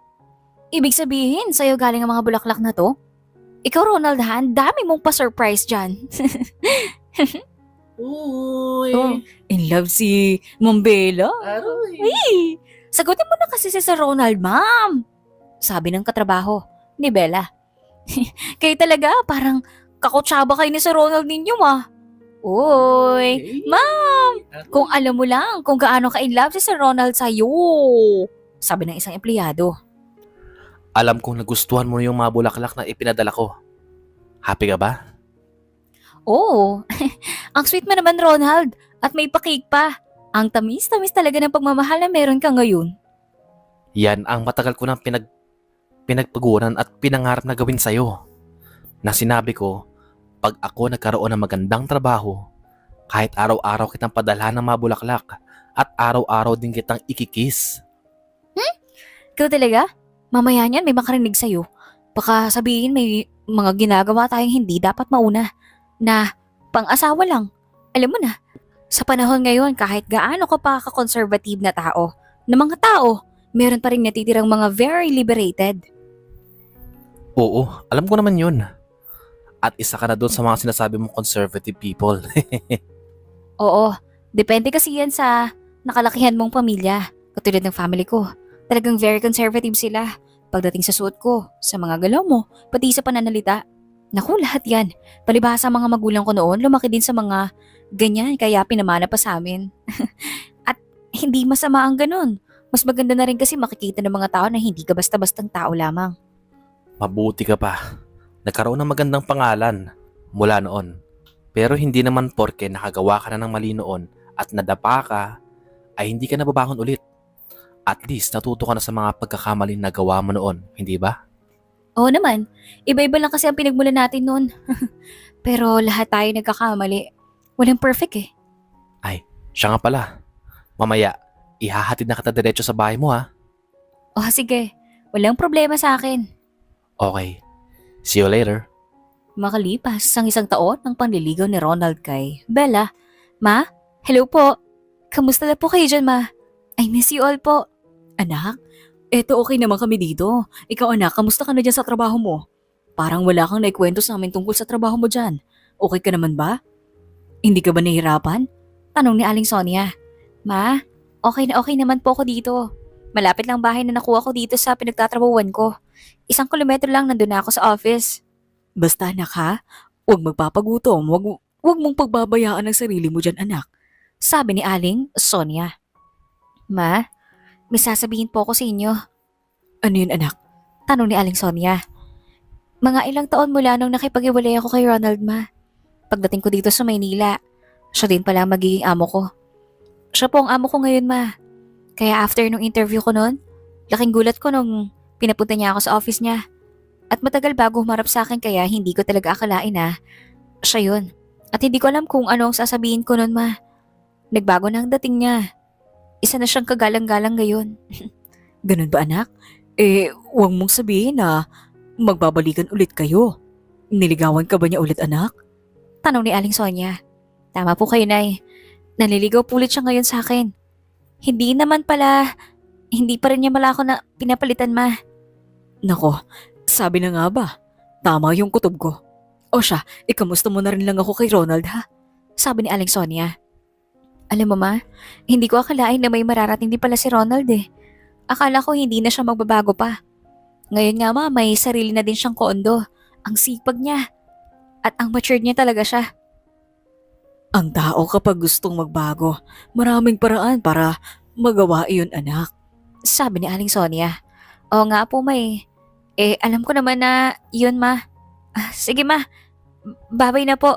Ibig sabihin, sa'yo galing ang mga bulaklak na to? Ikaw, Ronald, ha? Ang dami mong pa-surprise dyan." Uy! Oh, in love si Ma'am Bella? Aroy! Ay, sagutin mo na kasi si Sir Ronald, ma'am. Sabi ng katrabaho ni Bella. Kayo talaga, parang kakutsaba kayo ni Sir Ronald ninyo, ah. Uy, ma'am, kung alam mo lang kung gaano ka-in love si Sir Ronald sa'yo. Sabi ng isang empleyado. Alam kong nagustuhan mo yung mga bulaklak na ipinadala ko. Happy ka ba? Oo, ang sweet mo naman, Ronald. At may pakik pa. Ang tamis-tamis talaga ng pagmamahal na meron ka ngayon. Yan ang matagal ko nang pinagpaguran at pinangarap na gawin sa'yo. Na sinabi ko, pag ako nagkaroon ng magandang trabaho, kahit araw-araw kitang padalhan ng mga bulaklak at araw-araw din kitang ikikis. Ikaw talaga? Mamaya niyan may makarinig sa'yo. Baka sabihin may mga ginagawa tayong hindi dapat mauna. Na pang-asawa lang. Alam mo na, sa panahon ngayon kahit gaano ka pa ka-conservative na tao, na mga tao, meron pa rin natitirang mga very liberated. Oo, alam ko naman yun. At isa ka na doon sa mga sinasabi mong conservative people. Oo, depende kasi yan sa nakalakihan mong pamilya. Katulad ng family ko. Talagang very conservative sila. Pagdating sa suot ko, sa mga galaw mo, pati sa pananalita. Naku, lahat yan. Palibhasa mga magulang ko noon, lumaki din sa mga ganyan, kaya pinamana pa sa amin. At hindi masama ang ganun. Mas maganda na rin kasi makikita ng mga tao na hindi ka basta-bastang tao lamang. Mabuti ka pa. Nagkaroon ng magandang pangalan mula noon. Pero hindi naman porke nakagawa ka na ng mali noon at nadapa ka, ay hindi ka nababangon ulit. At least natuto ka na sa mga pagkakamali na gawa mo noon, hindi ba? Oo naman, iba-iba lang kasi ang pinagmulan natin noon. Pero lahat tayo nagkakamali. Walang perfect eh. Siya nga pala. Mamaya, ihahatid na kita diretso sa bahay mo ha. Oh sige, walang problema sa akin. Okay. See you later. Makalipas ang isang taon ng panliligaw ni Ronald kay Bella. "Ma? Hello po. Kamusta na po kayo dyan, ma? I miss you all po." "Anak, eto okay naman kami dito. Ikaw anak, kamusta ka na dyan sa trabaho mo? Parang wala kang naikwento sa amin tungkol sa trabaho mo dyan. Okay ka naman ba? Hindi ka ba nahihirapan?" Tanong ni Aling Sonia. "Ma, okay na okay naman po ako dito. Malapit lang bahay na nakuha ko dito sa pinagtatrabahuan ko. 1 kilometro lang nandun na ako sa office." "Basta anak ha, huwag magpapagutom. Huwag mong pagbabayaan ang sarili mo dyan anak." Sabi ni Aling Sonia. "Ma, may sasabihin po ako sa inyo." "Ano yun anak?" Tanong ni Aling Sonia. "Mga ilang taon mula nung nakipag-iwalay ako kay Ronald, ma. Pagdating ko dito sa Maynila, siya din pala ang magiging amo ko. Siya po ang amo ko ngayon, ma. Kaya after nung interview ko noon, laking gulat ko nung pinapunta niya ako sa office niya. At matagal bago humarap sa akin kaya hindi ko talaga akalain na siya yun. At hindi ko alam kung ano ang sasabihin ko nun, ma. Nagbago na ang dating niya. Isa na siyang kagalang-galang ngayon. Ganun ba, anak? Huwag mong sabihin na magbabalikan ulit kayo. Niligawan ka ba niya ulit, anak? Tanong ni Aling Sonia. Tama po kayo, Nay. Naliligaw po ulit siya ngayon sa akin. Hindi pa rin niya mala ako na pinapalitan, ma. Nako, sabi na nga ba? Tama yung kutob ko. O siya, ikamusta mo na rin lang ako kay Ronald, ha? Sabi ni Aling Sonia. Alam mo, ma, hindi ko akalain na may mararating din pala si Ronald eh. Akala ko hindi na siya magbabago pa. Ngayon nga, ma, may sarili na din siyang kondo. Ang sipag niya. At ang matured niya talaga siya. Ang tao kapag gustong magbago, maraming paraan para magawa iyon, anak. Sabi ni Aling Sonia. Oo nga po, may. Alam ko naman na yun, ma. Sige, ma. Babay na po.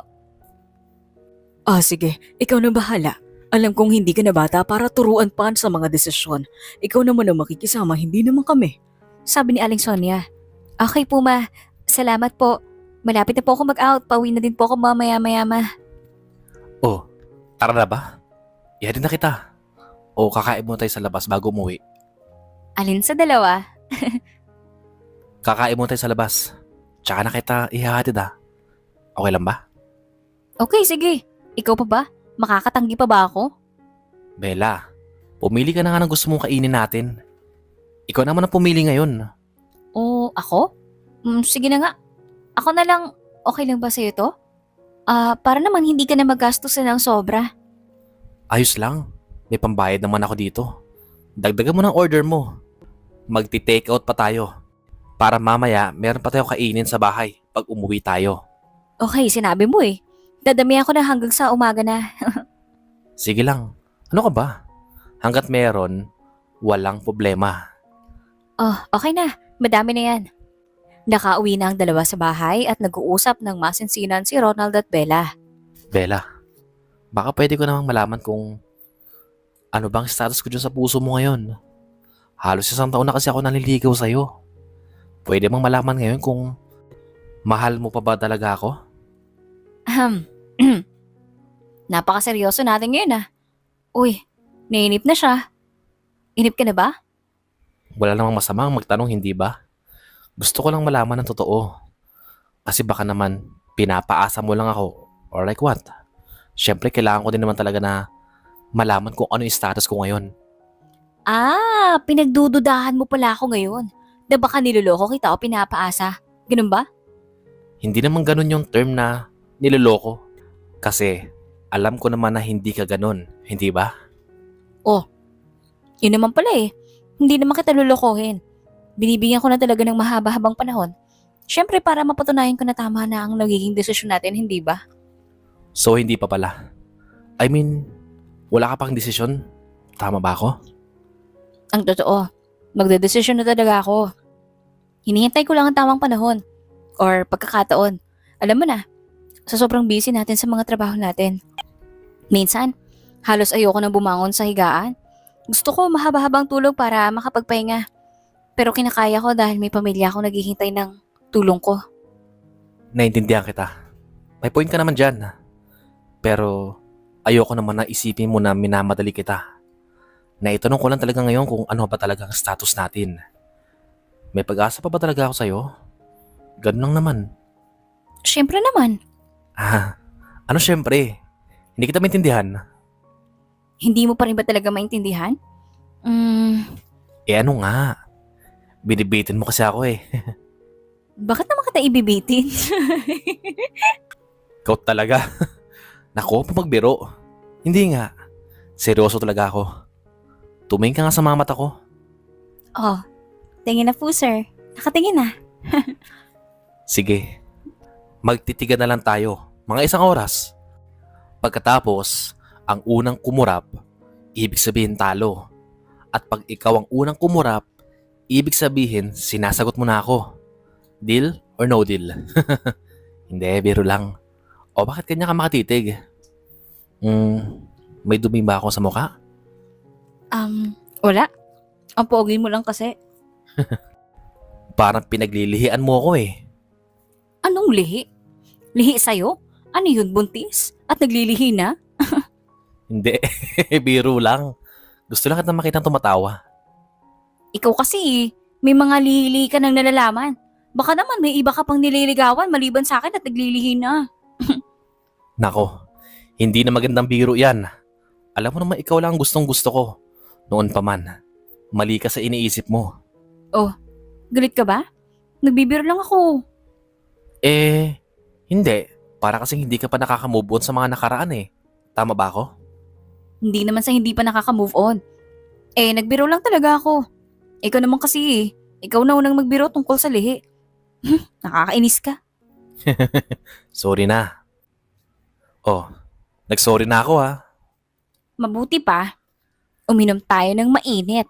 Sige. Ikaw na bahala. Alam kong hindi ka na bata para turuan pa sa mga desisyon. Ikaw naman ang makikisama, hindi naman kami. Sabi ni Aling Sonia. Okay po, ma. Salamat po. Malapit na po ako mag-out. Pauwi na din po ako mamaya-maya, ma. Oh, tara na ba? Ihatid na kita. O kakain muna tayo sa labas bago umuwi. Alin sa dalawa? Kakain muna tayo sa labas. Tsaka na kita ihahatid Okay lang ba? Okay, sige. Ikaw pa ba? Makakatanggi pa ba ako? Bella, pumili ka na nga ng gusto mong kainin natin. Ikaw naman ang pumili ngayon. Ako? Sige na nga. Ako na lang, okay lang ba sa'yo to? Para naman hindi ka na magastusan ng sobra. Ayos lang. May pambayad naman ako dito. Dagdagan mo ng order mo. Magti-take out pa tayo. Para mamaya meron pa tayo kainin sa bahay pag umuwi tayo. Okay, sinabi mo eh. Dadamihan ko na hanggang sa umaga na. Sige lang. Ano ka ba? Hanggat meron, walang problema. Okay na. Madami na yan. Nakauwi na ang dalawa sa bahay at nag-uusap ng masinsinan si Ronald at Bella. Bella, baka pwede ko namang malaman kung ano bang status ko dyan sa puso mo ngayon. Halos 1 taon na kasi ako naliligaw sa'yo. Pwede bang malaman ngayon kung mahal mo pa ba talaga ako? Napakaseryoso natin ngayon Uy, nainip na siya. Inip ka na ba? Wala namang masama ang magtanong, hindi ba? Gusto ko lang malaman ng totoo. Kasi baka naman pinapaasa mo lang ako or like what? Siyempre kailangan ko din naman talaga na malaman kung ano yung status ko ngayon. Pinagdududahan mo pala ako ngayon. Na baka niloloko kita o pinapaasa. Ganun ba? Hindi naman ganun yung term na niloloko. Kasi alam ko naman na hindi ka ganun, hindi ba? Yun naman pala eh. Hindi naman kita lolokohin. Binibigyan ko na talaga ng mahaba-habang panahon. Siyempre para mapatunayan ko na tama na ang nagiging desisyon natin, hindi ba? So hindi pa pala. I mean, wala ka pang desisyon? Tama ba ako? Ang totoo, magdedesisyon na talaga ako. Hinihintay ko lang ang tamang panahon. Or pagkakataon. Alam mo na, sa sobrang busy natin sa mga trabaho natin. Minsan, halos ayoko nang bumangon sa higaan. Gusto ko mahaba-habang tulog para makapagpahinga. Pero kinakaya ko dahil may pamilya akong naghihintay ng tulong ko. Naintindihan kita. May point ka naman dyan. Pero ayoko naman na isipin mo na minamadali kita. Naitanong ko lang talaga ngayon kung ano ba talaga ang status natin. May pag-asa pa ba talaga ako sa'yo? Ganun lang naman. Siyempre naman. Ano syempre? Hindi kita maintindihan. Hindi mo pa rin ba talaga maintindihan? Ano nga? Binibitin mo kasi ako eh. Bakit naman kita ibibitin? Ikaw talaga. Nako, pagbiro. Hindi nga. Seryoso talaga ako. Tumingin ka nga sa mga mata ko. Tingin na po sir. Nakatingin na. Sige. Magtitigan na lang tayo. Mga 1 oras. Pagkatapos, ang unang kumurap, ibig sabihin talo. At pag ikaw ang unang kumurap, ibig sabihin sinasagot mo na ako. Deal or no deal? Hindi, biro lang. O bakit kanya ka makatitig? May dumi ba ako sa mukha? Wala. Ang pogi mo lang kasi. Parang pinaglilihian mo ako eh. Anong lihi? Lihi sa'yo? Ano yun, buntis? At naglilihi na? Hindi, biro lang. Gusto lang kita makitang tumatawa. Ikaw kasi, may mga lili ka nang nalalaman. Baka naman may iba ka pang nililigawan maliban sa akin at naglilihi na. Nako, hindi na magandang biro yan. Alam mo naman ikaw lang ang gustong gusto ko. Noon pa man, mali ka sa iniisip mo. Galit ka ba? Nagbibiro lang ako. Hindi. Para kasing hindi ka pa nakaka-move on sa mga nakaraan eh. Tama ba ako? Hindi naman sa hindi pa nakaka-move on. Nagbiro lang talaga ako. Ikaw naman kasi ikaw na unang magbiro tungkol sa lihi. Nakakainis ka. Sorry na. Oh, nag-sorry na ako ha. Mabuti pa, uminom tayo ng mainit.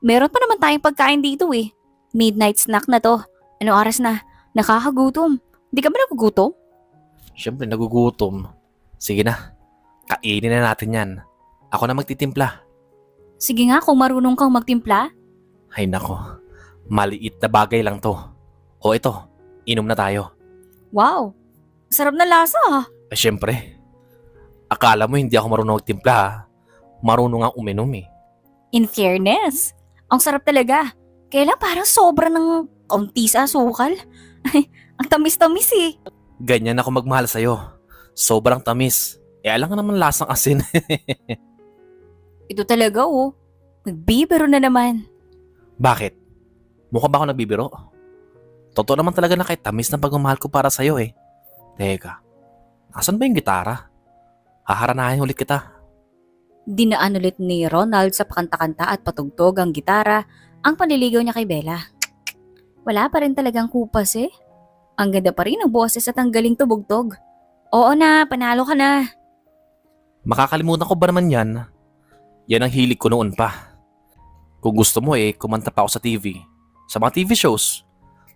Meron pa naman tayong pagkain dito eh. Midnight snack na to. Anong oras na? Nakakagutom. Di ka ba nagugutom? Siyempre nagugutom. Sige na, kainin na natin yan. Ako na magtitimpla. Sige nga kung marunong kang magtimpla. Ay nako, maliit na bagay lang to. O ito, inom na tayo. Wow, sarap na lasa ah. Siyempre, akala mo hindi ako marunong magtimpla ha? Marunong nga uminom eh. In fairness, ang sarap talaga. Kaya lang parang sobra ng kaunti sa asukal. Ang tamis-tamis eh. Ganyan ako magmahal sa'yo. Sobrang tamis. Alam nga naman lasang asin. Ito talaga oh. Nagbibiro na naman. Bakit? Mukha ba ako nagbibiro? Totoo naman talaga na kahit tamis ng pagmamahal ko para sa'yo eh. Teka, nasan ba yung gitara? Haharanahin ulit kita. Dinaan ulit ni Ronald sa pakanta-kanta at patugtog ang gitara ang panliligaw niya kay Bella. Wala pa rin talagang kupas eh. Ang ganda pa rin ang boses at ang galing tubugtog. Oo na, panalo ka na. Makakalimutan ko ba naman yan? Yan ang hilig ko noon pa. Kung gusto mo kumanta pa ako sa TV. Sa mga TV shows.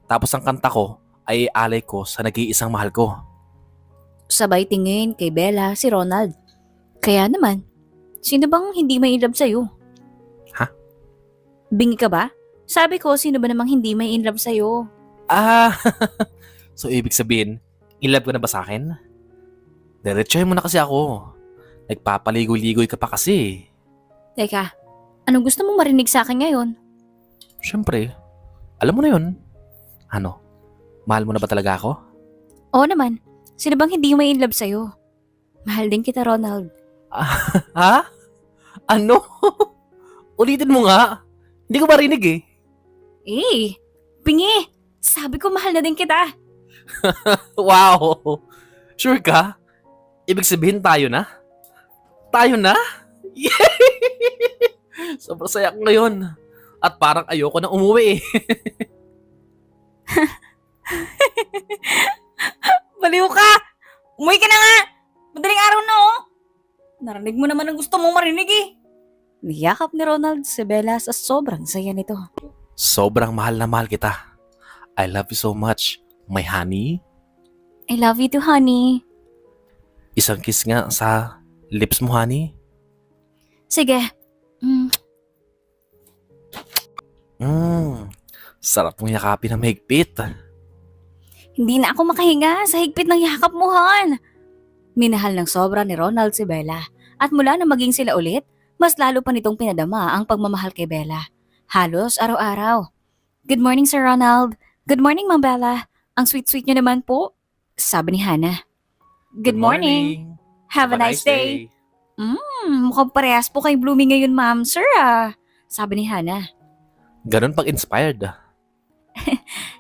Tapos ang kanta ko ay alay ko sa nag-iisang mahal ko. Sabay tingin kay Bella si Ronald. Kaya naman, sino bang hindi may inlove sa'yo? Ha? Bingi ka ba? Sabi ko, sino ba namang hindi may inlove sa'yo? So ibig sabihin, in love ka na ba sa akin? Diretsahin mo na kasi ako. Nagpapaligoy-ligoy ka pa kasi. Teka, anong gusto mong marinig sa akin ngayon? Siyempre, alam mo na yun. Ano, mahal mo na ba talaga ako? Oo naman, sino bang hindi may inlove sa'yo? Mahal din kita, Ronald. Ha? Ano? Ulitin mo nga. Hindi ko marinig eh. Bingi! Sabi ko mahal na din kita. Wow! Sure ka? Ibig sabihin tayo na? Tayo na? Yay! Sobrang saya ko ngayon. At parang ayoko na umuwi eh. Baliw ka! Umuwi ka na nga! Madaling araw na oh! Narinig mo naman ang gusto mong marinig eh. Niyakap ni Ronald si Bella sa sobrang saya nito. Sobrang mahal na mahal kita. I love you so much, my honey. I love you too, honey. Isang kiss nga sa lips mo, honey. Sige. Sarap mong yakapin na mahigpit. Hindi na ako makahinga sa higpit ng yakap mo, Han. Minahal ng sobra ni Ronald si Bella. At mula na maging sila ulit, mas lalo pa nitong pinadama ang pagmamahal kay Bella. Halos araw-araw. Good morning, Sir Ronald. Good morning, Ma'am Bella. Ang sweet-sweet niyo naman po, sabi ni Hannah. Good morning. Have a nice day. Mukhang parehas po kay blooming ngayon, ma'am, sir sabi ni Hannah. Ganon pag inspired.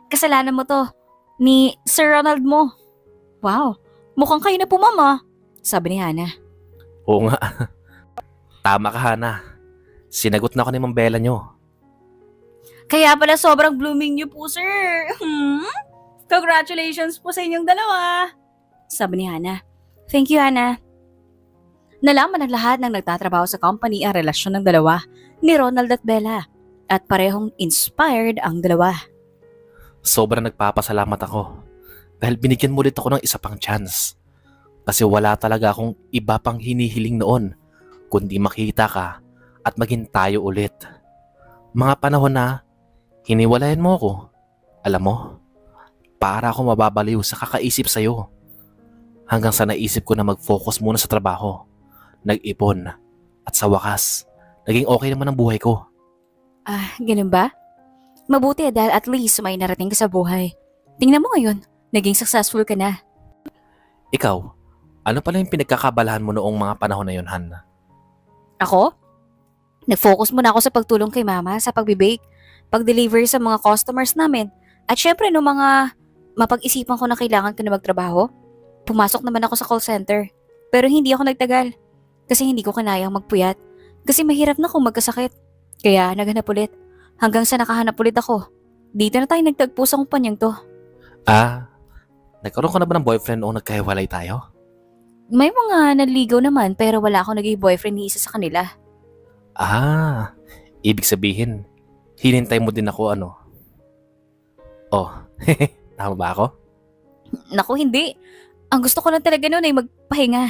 Kasalanan mo to, ni Sir Ronald mo. Wow, mukhang kayo na po, mama, sabi ni Hannah. Oo nga. Tama ka, Hannah. Sinagot na ako ni Ma'am Bella nyo. Kaya pala sobrang blooming niyo po, sir. Congratulations po sa inyong dalawa, sabi ni Hannah. Thank you, Hannah. Nalaman ng lahat ng nagtatrabaho sa company ang relasyon ng dalawa, ni Ronald at Bella, at parehong inspired ang dalawa. Sobrang nagpapasalamat ako dahil binigyan mo ulit ako ng isa pang chance. Kasi wala talaga akong iba pang hinihiling noon kundi makita ka at maging tayo ulit. Mga panahon na hiniwalayan mo ako. Alam mo, para ako mababaliw sa kakaisip sa'yo. Hanggang sa naisip ko na mag-focus muna sa trabaho. Nag-ipon. At sa wakas, naging okay naman ang buhay ko. Ganun ba? Mabuti dahil at least may narating ka sa buhay. Tingnan mo ngayon, naging successful ka na. Ikaw, ano pala yung pinagkakabalahan mo noong mga panahon na yun, Han? Ako? Nag-focus muna ako sa pagtulong kay mama sa pag-bake, pag-deliver sa mga customers namin. At syempre, no mga mapag-isipan ko na kailangan ko na magtrabaho, pumasok naman ako sa call center. Pero hindi ako nagtagal. Kasi hindi ko kanayang magpuyat. Kasi mahirap na kung magkasakit. Kaya naghanap ulit. Hanggang sa nakahanap ulit ako. Dito na tayo nagtagpo sa kumpanyang to. Nagkaroon ka na ba ng boyfriend noong nagkahiwalay tayo? May mga nanligaw naman pero wala akong naging boyfriend ni isa sa kanila. Ibig sabihin, hinintay mo din ako ano? Oh, tama ba ako? Naku, hindi. Ang gusto ko lang talaga noon ay magpahinga.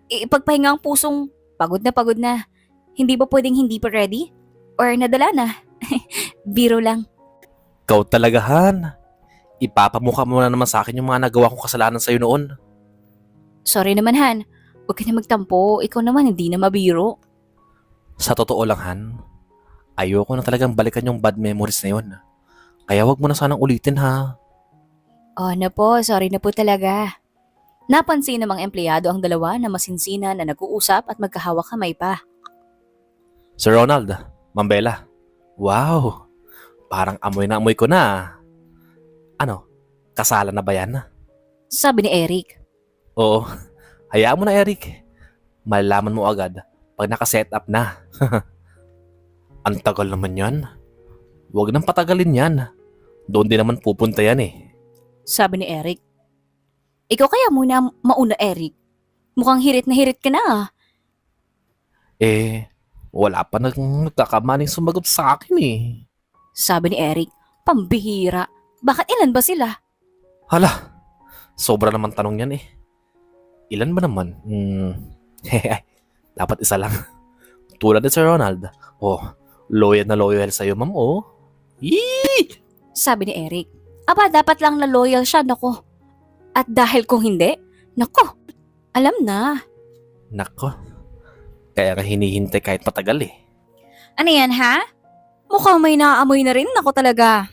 Ipagpahinga ang pusong pagod na. Hindi ba pwedeng hindi pa ready? Or nadala na? Biro lang. Ikaw talaga, Han. Ipapamukha mo na naman sa akin yung mga nagawa kong kasalanan sa'yo noon. Sorry naman, Han. Huwag ka na magtampo. Ikaw naman hindi na mabiro. Sa totoo lang, Han, ayoko na talagang balikan yung bad memories na yun. Kaya wag mo na sanang ulitin, ha? Oh, na po. Sorry na po talaga. Napansin ng mga empleyado ang dalawa na masinsina na nag-uusap at magkahawak kamay pa. Sir Ronald, Ma'am Bella. Wow, parang amoy na amoy ko na. Ano, kasalan na ba yan? Sabi ni Eric. Oo, hayaan mo na, Eric. Malalaman mo agad pag nakaset up na. Ang tagal naman yan. Huwag nang patagalin yan. Doon din naman pupunta yan eh. Sabi ni Eric. Ikaw kaya muna mauna, Eric. Mukhang hirit na hirit ka na ah. Wala pa nagkakamaning sumagot sa akin eh. Sabi ni Eric. Pambihira. Bakit ilan ba sila? Hala, sobra naman tanong yan eh. Ilan ba naman? Dapat isa lang. Tulad ni Sir Ronald. Oh, loyal na loyal sa'yo, ma'am, oh. Yee! Sabi ni Eric. Aba, dapat lang na loyal siya, nako. At dahil kung hindi, nako, alam na. Nako, kaya nga hinihintay kahit matagal eh. Ano yan, ha? Mukhang may naaamoy na rin ako talaga.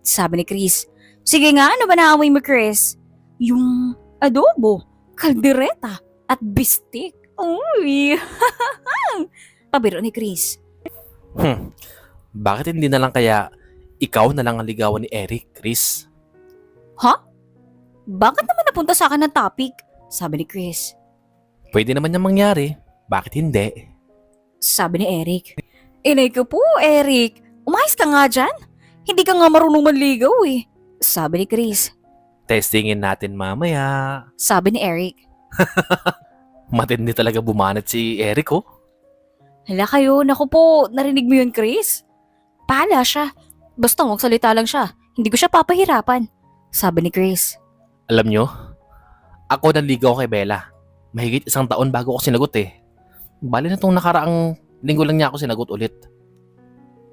Sabi ni Chris. Sige nga, ano ba naamoy mo, Chris? Yung adobo, kaldereta, at bistik. Uy! Pabiro ni Chris. Bakit hindi na lang kaya ikaw na lang ang ligawan ni Eric, Chris? Ha? Bakit naman napunta sa akin ng topic? Sabi ni Chris. Pwede naman niyang mangyari. Bakit hindi? Sabi ni Eric. Inay ko po, Eric. Umayos ka nga dyan. Hindi ka nga marunong manligaw eh. Sabi ni Chris. Testingin natin mamaya. Sabi ni Eric. Matindi talaga bumanat si Eric, oh. Hala kayo, naku po, narinig mo yun, Chris? Pahala siya. Basta magsalita lang siya. Hindi ko siya papahirapan. Sabi ni Chris. Alam nyo, ako naligaw kay Bella. Mahigit 1 taon bago ako sinagot eh. Bali na tong nakaraang linggo lang niya ako sinagot ulit.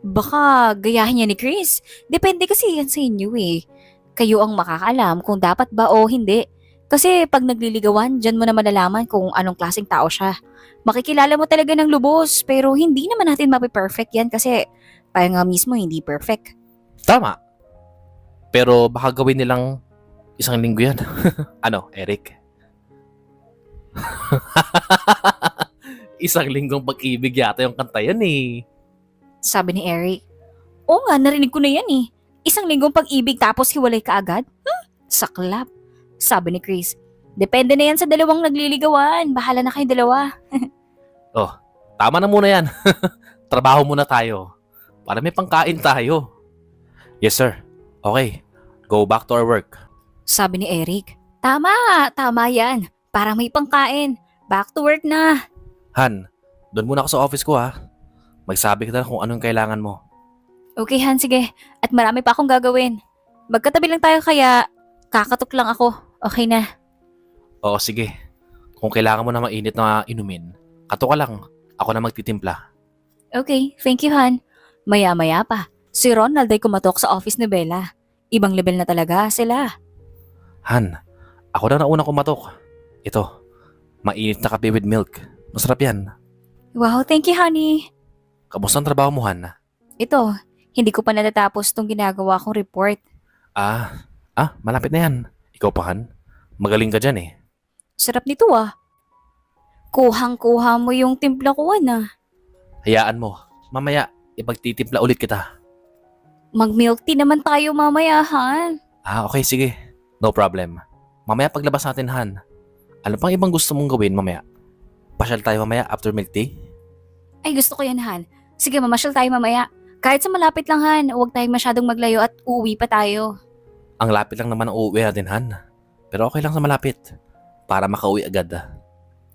Baka gayahin niya ni Chris. Depende kasi yan sa inyo eh. Kayo ang makakaalam kung dapat ba o hindi. Kasi pag nagliligawan, dyan mo na malalaman kung anong klaseng tao siya. Makikilala mo talaga ng lubos, pero hindi naman natin mapiperfect yan kasi tayo nga mismo hindi perfect. Tama. Pero baka gawin nilang 1 linggo yan. Ano, Eric? 1 linggong pag-ibig yata yung kanta yan eh. Sabi ni Eric. Oo nga, narinig ko na yan eh. 1 linggong pag-ibig tapos hiwalay ka agad? Saklap. Sabi ni Chris. Depende na yan sa dalawang nagliligawan. Bahala na kayong dalawa. Tama na muna yan. Trabaho muna tayo. Para may pangkain tayo. Yes, sir. Okay. Go back to our work. Sabi ni Eric. Tama yan. Para may pangkain. Back to work na. Han, doon muna ako sa office ko ha. Magsabi ka na kung anong kailangan mo. Okay Han, sige. At marami pa akong gagawin. Magkatabi lang tayo kaya kakatok lang ako. Okay na. Oo, sige. Kung kailangan mo na mainit na inumin, kato ka lang. Ako na magtitimpla. Okay, thank you Han. Maya-maya pa. Si Ronald ay kumatok sa office ni Bella. Ibang level na talaga sila. Han, ako na nauna kumatok. Ito, mainit na kape with milk. Masarap yan. Wow, thank you, honey. Kamusta ang trabaho mo, Han? Ito, hindi ko pa natatapos tong ginagawa kong report. Malapit na yan. Ikaw pa, Han? Magaling ka dyan eh. Sarap nito ah. Kuhang-kuha mo yung timpla ko ah. Hayaan mo. Mamaya, ipagtitimpla ulit kita. Mag-milk tea naman tayo mamaya, Han. Okay, sige. No problem. Mamaya paglabas natin, Han. Ano pang ibang gusto mong gawin mamaya? Pasyal tayo mamaya after milk tea? Ay, gusto ko yan, Han. Sige, mamasyal tayo mamaya. Kahit sa malapit lang, Han. Huwag tayong masyadong maglayo at uuwi pa tayo. Ang lapit lang naman ang uuwi natin, Han. Pero okay lang sa malapit. Para makauwi agad.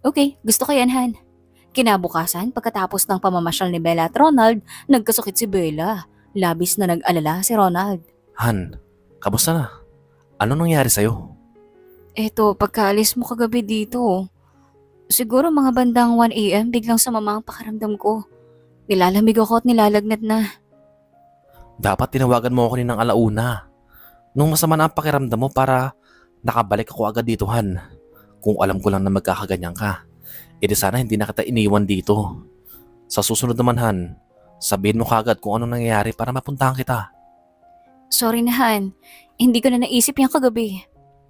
Okay, gusto ko yan, Han. Kinabukasan, pagkatapos ng pamamasyal ni Bella at Ronald, nagkasakit si Bella. Labis na nag-alala si Ronald. Han, kamusta na? Ano nangyari sa'yo? Eto, pagkaalis mo kagabi dito, siguro mga bandang 1 a.m. biglang sumama ang pakaramdam ko. Nilalamig ako at nilalagnat na. Dapat tinawagan mo ako ng alauna. Nung masama na ang pakiramdam mo para nakabalik ako agad dito, Han. Kung alam ko lang na magkakaganyan ka, sana hindi na kita iniwan dito. Sa susunod naman, Han, sabihin mo kagad kung ano nangyayari para mapuntahan kita. Sorry na, Han. Hindi ko na naisip yung kagabi.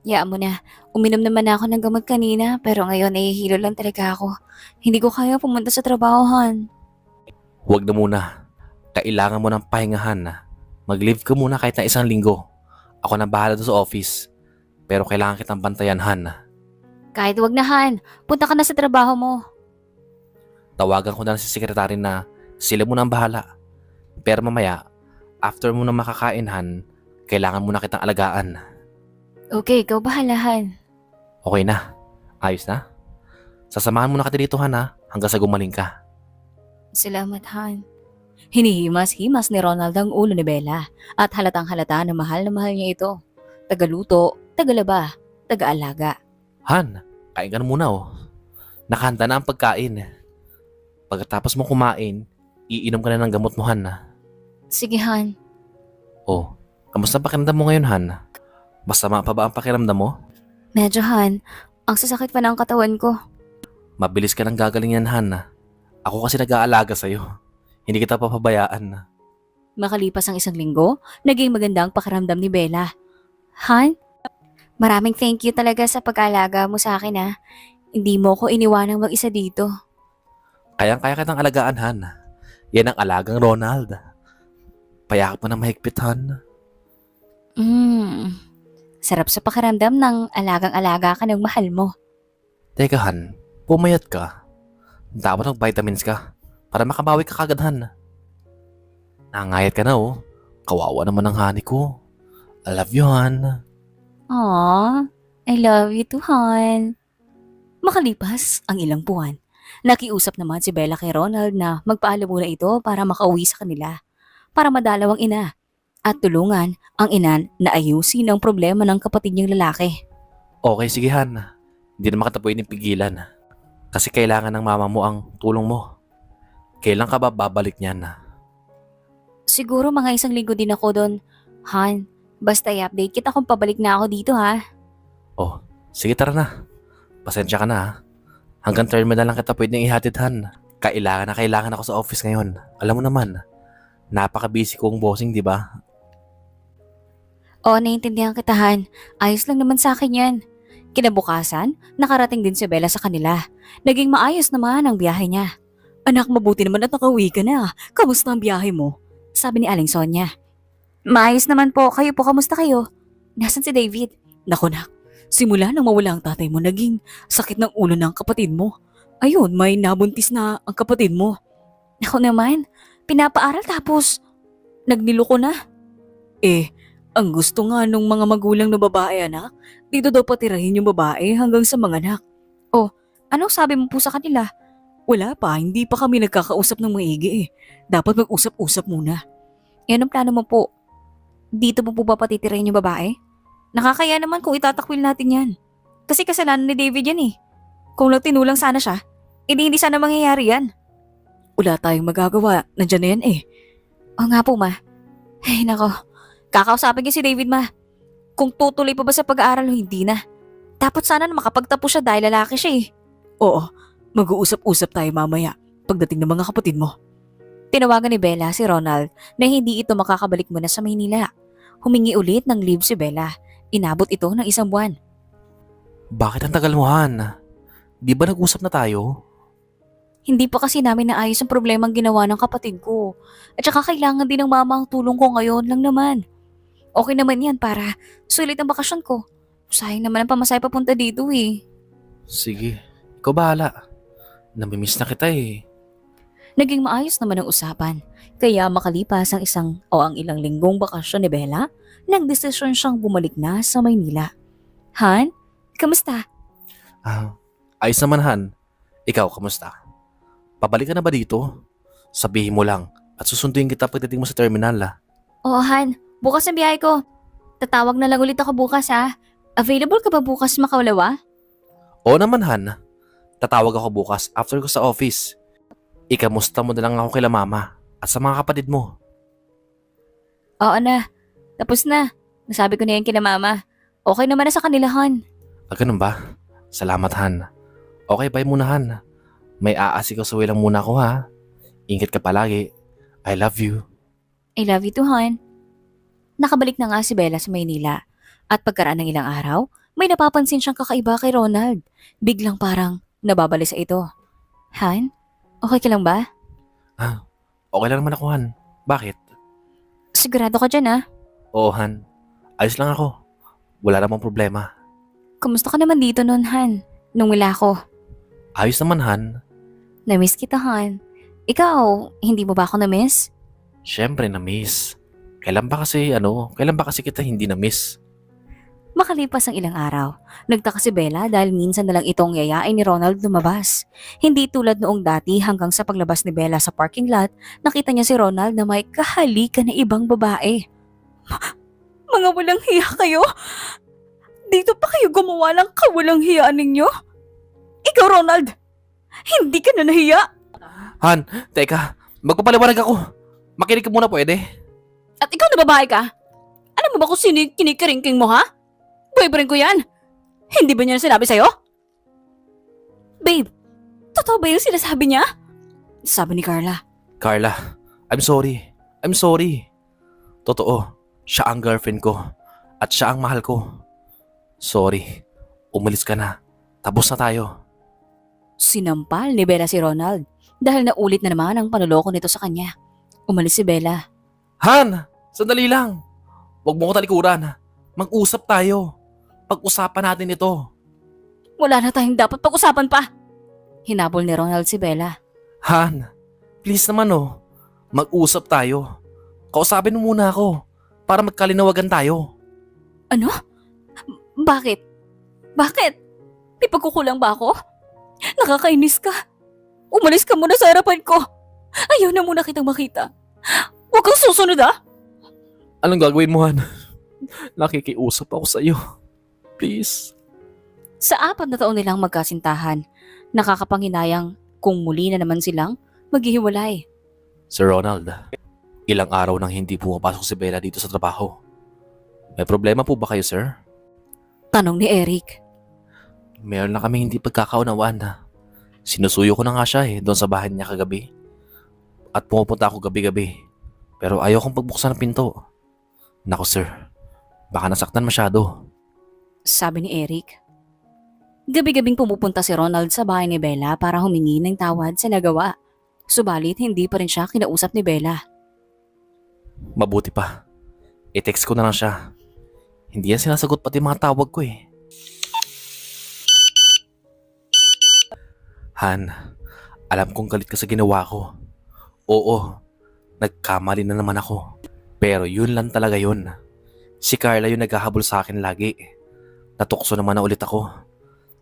Yaan mo na. Uminom naman ako ng gamot kanina pero ngayon nahihilo lang talaga ako. Hindi ko kaya pumunta sa trabaho, Han. Huwag na muna. Kailangan mo ng pahingahan. Mag-leave ka muna kahit na 1 linggo. Ako na bahala doon sa office. Pero kailangan kitang bantayan, Han. Kahit wag na, Han. Punta ka na sa trabaho mo. Tawagan ko na si sekretary na sila muna ang bahala. Pero mamaya, after mo na makakain, Han, kailangan mo na kitang alagaan. Okay, ikaw bahala, Han. Okay na? Ayos na? Sasamahan mo na kita dito, Han, ha? Hanggang sa gumaling ka. Salamat, Han. Hinihimas-himas ni Ronald ang ulo ni Bella at halatang halata na mahal niya ito. Tagaluto, tagalaba, tagaalaga. Han, kain ka na muna, oh. Nakahanda na ang pagkain. Pagkatapos mo kumain, iinom ka na ng gamot mo, Han. Sige, Han. Oh, kamusta pakiramdam mo ngayon, Han? Masama pa ba ang pakiramdam mo? Medyo, Han. Ang sasakit pa ng katawan ko. Mabilis ka nang gagaling yan, Han. Ako kasi nag-aalaga sa'yo. Hindi kita papabayaan. Makalipas ang 1 linggo, naging maganda ang pakiramdam ni Bella. Han, maraming thank you talaga sa pag-aalaga mo sa akin ha. Hindi mo ko iniwanang mag-isa dito. Kayang-kaya kitang alagaan, Han. Yan ang alagang Ronald. Payakap mo na mahigpit, Han. Sarap sa pakiramdam ng alagang-alaga ka ng mahal mo. Teka, Han. Pumayat ka. Dapat ng vitamins ka para makabawi ka kagad, Han. Nangayat ka na, oh. Kawawa naman ang honey ko. I love you, Han. Aww, I love you too, Han. Makalipas ang ilang buwan, nakiusap naman si Bella kay Ronald na magpaalam muna ito para makauwi sa kanila, para madalaw ang ina at tulungan ang ina na ayusin ang problema ng kapatid niyang lalaki. Okay, sige, Han. Hindi naman kita pwedeng pigilan. Kasi kailangan ng mama mo ang tulong mo. Kailan ka ba babalik niyan? Siguro mga 1 linggo din ako doon, Han. Basta i-update kita kung pabalik na ako dito ha. Oh, sige, tara na. Pasensya ka na, ha. Hanggang terminal lang kita pwedeng ihatid, Han. Kailangan ako sa office ngayon. Alam mo naman, napaka-busy kong bossing, di ba? Oo, naiintindihan kita, Han. Ayos lang naman sa akin yan. Kinabukasan, nakarating din si Bella sa kanila. Naging maayos naman ang biyahe niya. Anak, mabuti naman at nakauwi ka na. Kamusta ang biyahe mo? Sabi ni Aling Sonia. Maayos naman po. Kayo po, kamusta kayo? Nasaan si David? Naku nak, simula nang mawala ang tatay mo, naging sakit ng ulo ng kapatid mo. Ayun, may nabuntis na ang kapatid mo. Naku naman, pinapaaral tapos nagniloko na. Ang gusto nga nung mga magulang na babae, anak, dito daw patirahin yung babae hanggang sa mga anak. Oh, anong sabi mo po sa kanila? Wala pa, hindi pa kami nagkakausap ng maigi eh. Dapat mag-usap-usap muna. Yan ang plano mo po. Dito mo po ba patitirahin yung babae? Nakakaya naman kung itatakwil natin yan. Kasi kasalanan ni David yan eh. Kung lang tinulang sana siya, hindi sana mangyayari yan. Wala tayong magagawa, nandyan na yan eh. O nga po ma. Ay nako, kakausapin niya si David ma. Kung tutuloy pa ba sa pag-aaral o hindi na. Dapat sana na makapagtapos siya dahil lalaki siya eh. Oo, mag-uusap-usap tayo mamaya pagdating ng mga kapatid mo. Tinawagan ni Bella si Ronald na hindi ito makakabalik muna sa Maynila. Humingi ulit ng leave si Bella. Inabot ito ng 1 buwan. Bakit ang tagal mo, Han? Di ba nag-usap na tayo? Hindi pa kasi namin naayos ang problemang ginawa ng kapatid ko. At saka kailangan din ng mama ang tulong ko ngayon lang naman. Okay naman yan para sulit ang bakasyon ko. Sayang naman ang pamasahe papunta dito eh. Sige, ikaw bahala. Namimiss na kita eh. Naging maayos naman ang usapan. Kaya makalipas ang ilang linggong bakasyon ni Bella, nagdesisyon siyang bumalik na sa Maynila. Han, kamusta? Ayos naman, Han. Ikaw, kamusta? Pabalik ka na ba dito? Sabihin mo lang at susunduin kita pagdating mo sa terminal. Oo Han, bukas ang biyahe ko. Tatawag na lang ulit ako bukas ha. Available ka ba bukas makawalawa? Oo naman, Han. Tatawag ako bukas after ko sa office. Ikamusta mo na lang ako kila mama at sa mga kapatid mo. Oo na, tapos na. Nasabi ko na yan kina mama. Okay naman na sa kanila Han. Ganun ba? Salamat, Han. Okay, bye muna, Han. May aasikaso lang muna ako, ha. Ingat ka palagi. I love you. I love you too Han. Nakabalik na nga si Bella sa Maynila. At pagkaraan ng ilang araw, may napapansin siyang kakaiba kay Ronald. Biglang parang nababalisa ito. Han, okay ka lang ba? Okay lang naman ako, Han. Bakit? Sigurado ka dyan ah. Oo, Han. Ayos lang ako. Wala namang problema. Kumusta ka naman dito noon Han? Nung wala ko. Ayos naman, Han. Na-miss kita Han. Ikaw, hindi mo ba ako na-miss? Siyempre, na-miss. Kailan ba kasi kita hindi na-miss? Makalipas ang ilang araw, nagtaka si Bella dahil minsan na lang itong yayain ni Ronald lumabas. Hindi tulad noong dati hanggang sa paglabas ni Bella sa parking lot, nakita niya si Ronald na may kahalikan na ibang babae. Mga walang hiya kayo? Dito pa kayo gumawa ng kawalang hiyaan ninyo? Ikaw Ronald, hindi ka na nahiya? Han, teka. Magpapaliwanag ako. Makinig ka muna pwede? At ikaw na babae ka? Alam mo ba kung sino yung kinikiringking mo ha? Boyfriend ko yan. Hindi ba niya sinabi sa'yo? Babe, totoo ba yung sinasabi niya? Sabi ni Carla. Carla, I'm sorry. I'm sorry. Totoo, siya ang girlfriend ko. At siya ang mahal ko. Sorry. Umalis ka na. Tapos na tayo. Sinampal ni Bella si Ronald dahil naulit na naman ang panuloko nito sa kanya. Umalis si Bella. Han! Sandali lang. Huwag mo ko talikuran. Mag-usap tayo. Pag-usapan natin ito. Wala na tayong dapat pag-usapan pa. Hinabol ni Ronald si Bella. Han, please naman mag-usap tayo. Kausapin mo muna ako para magkalinawagan tayo. Ano? Bakit? Bakit? May pagkukulang ba ako? Nakakainis ka. Umalis ka muna sa harapan ko. Ayaw na muna kitang makita. Huwag kang susunod ah. Anong gagawin mo, Han? Nakikiusap ako sa iyo. Please. Sa 4 na taon nilang magkasintahan, nakakapanginayang kung muli na naman silang maghihiwalay. Sir Ronald, ilang araw nang hindi pumapasok si Bella dito sa trabaho. May problema po ba kayo, sir? Tanong ni Eric. Meron na kami hindi pagkakaunawaan na. Sinusuyo ko na nga siya doon sa bahay niya kagabi. At pumupunta ako gabi-gabi. Pero ayaw kong pagbuksan ng pinto. Naku sir, baka nasaktan masyado. Sabi ni Eric. Gabi-gabing pumupunta si Ronald sa bahay ni Bella para humingi ng tawad sa nagawa. Subalit hindi pa rin siya kinausap ni Bella. Mabuti pa. I-text ko na lang siya. Hindi yan sinasagot pati mga tawag ko eh. Han, alam kong galit ka sa ginawa ko. Oo, nagkamali na naman ako. Pero yun lang talaga yun. Si Carla yung naghahabol sa akin lagi. Natukso naman na ulit ako.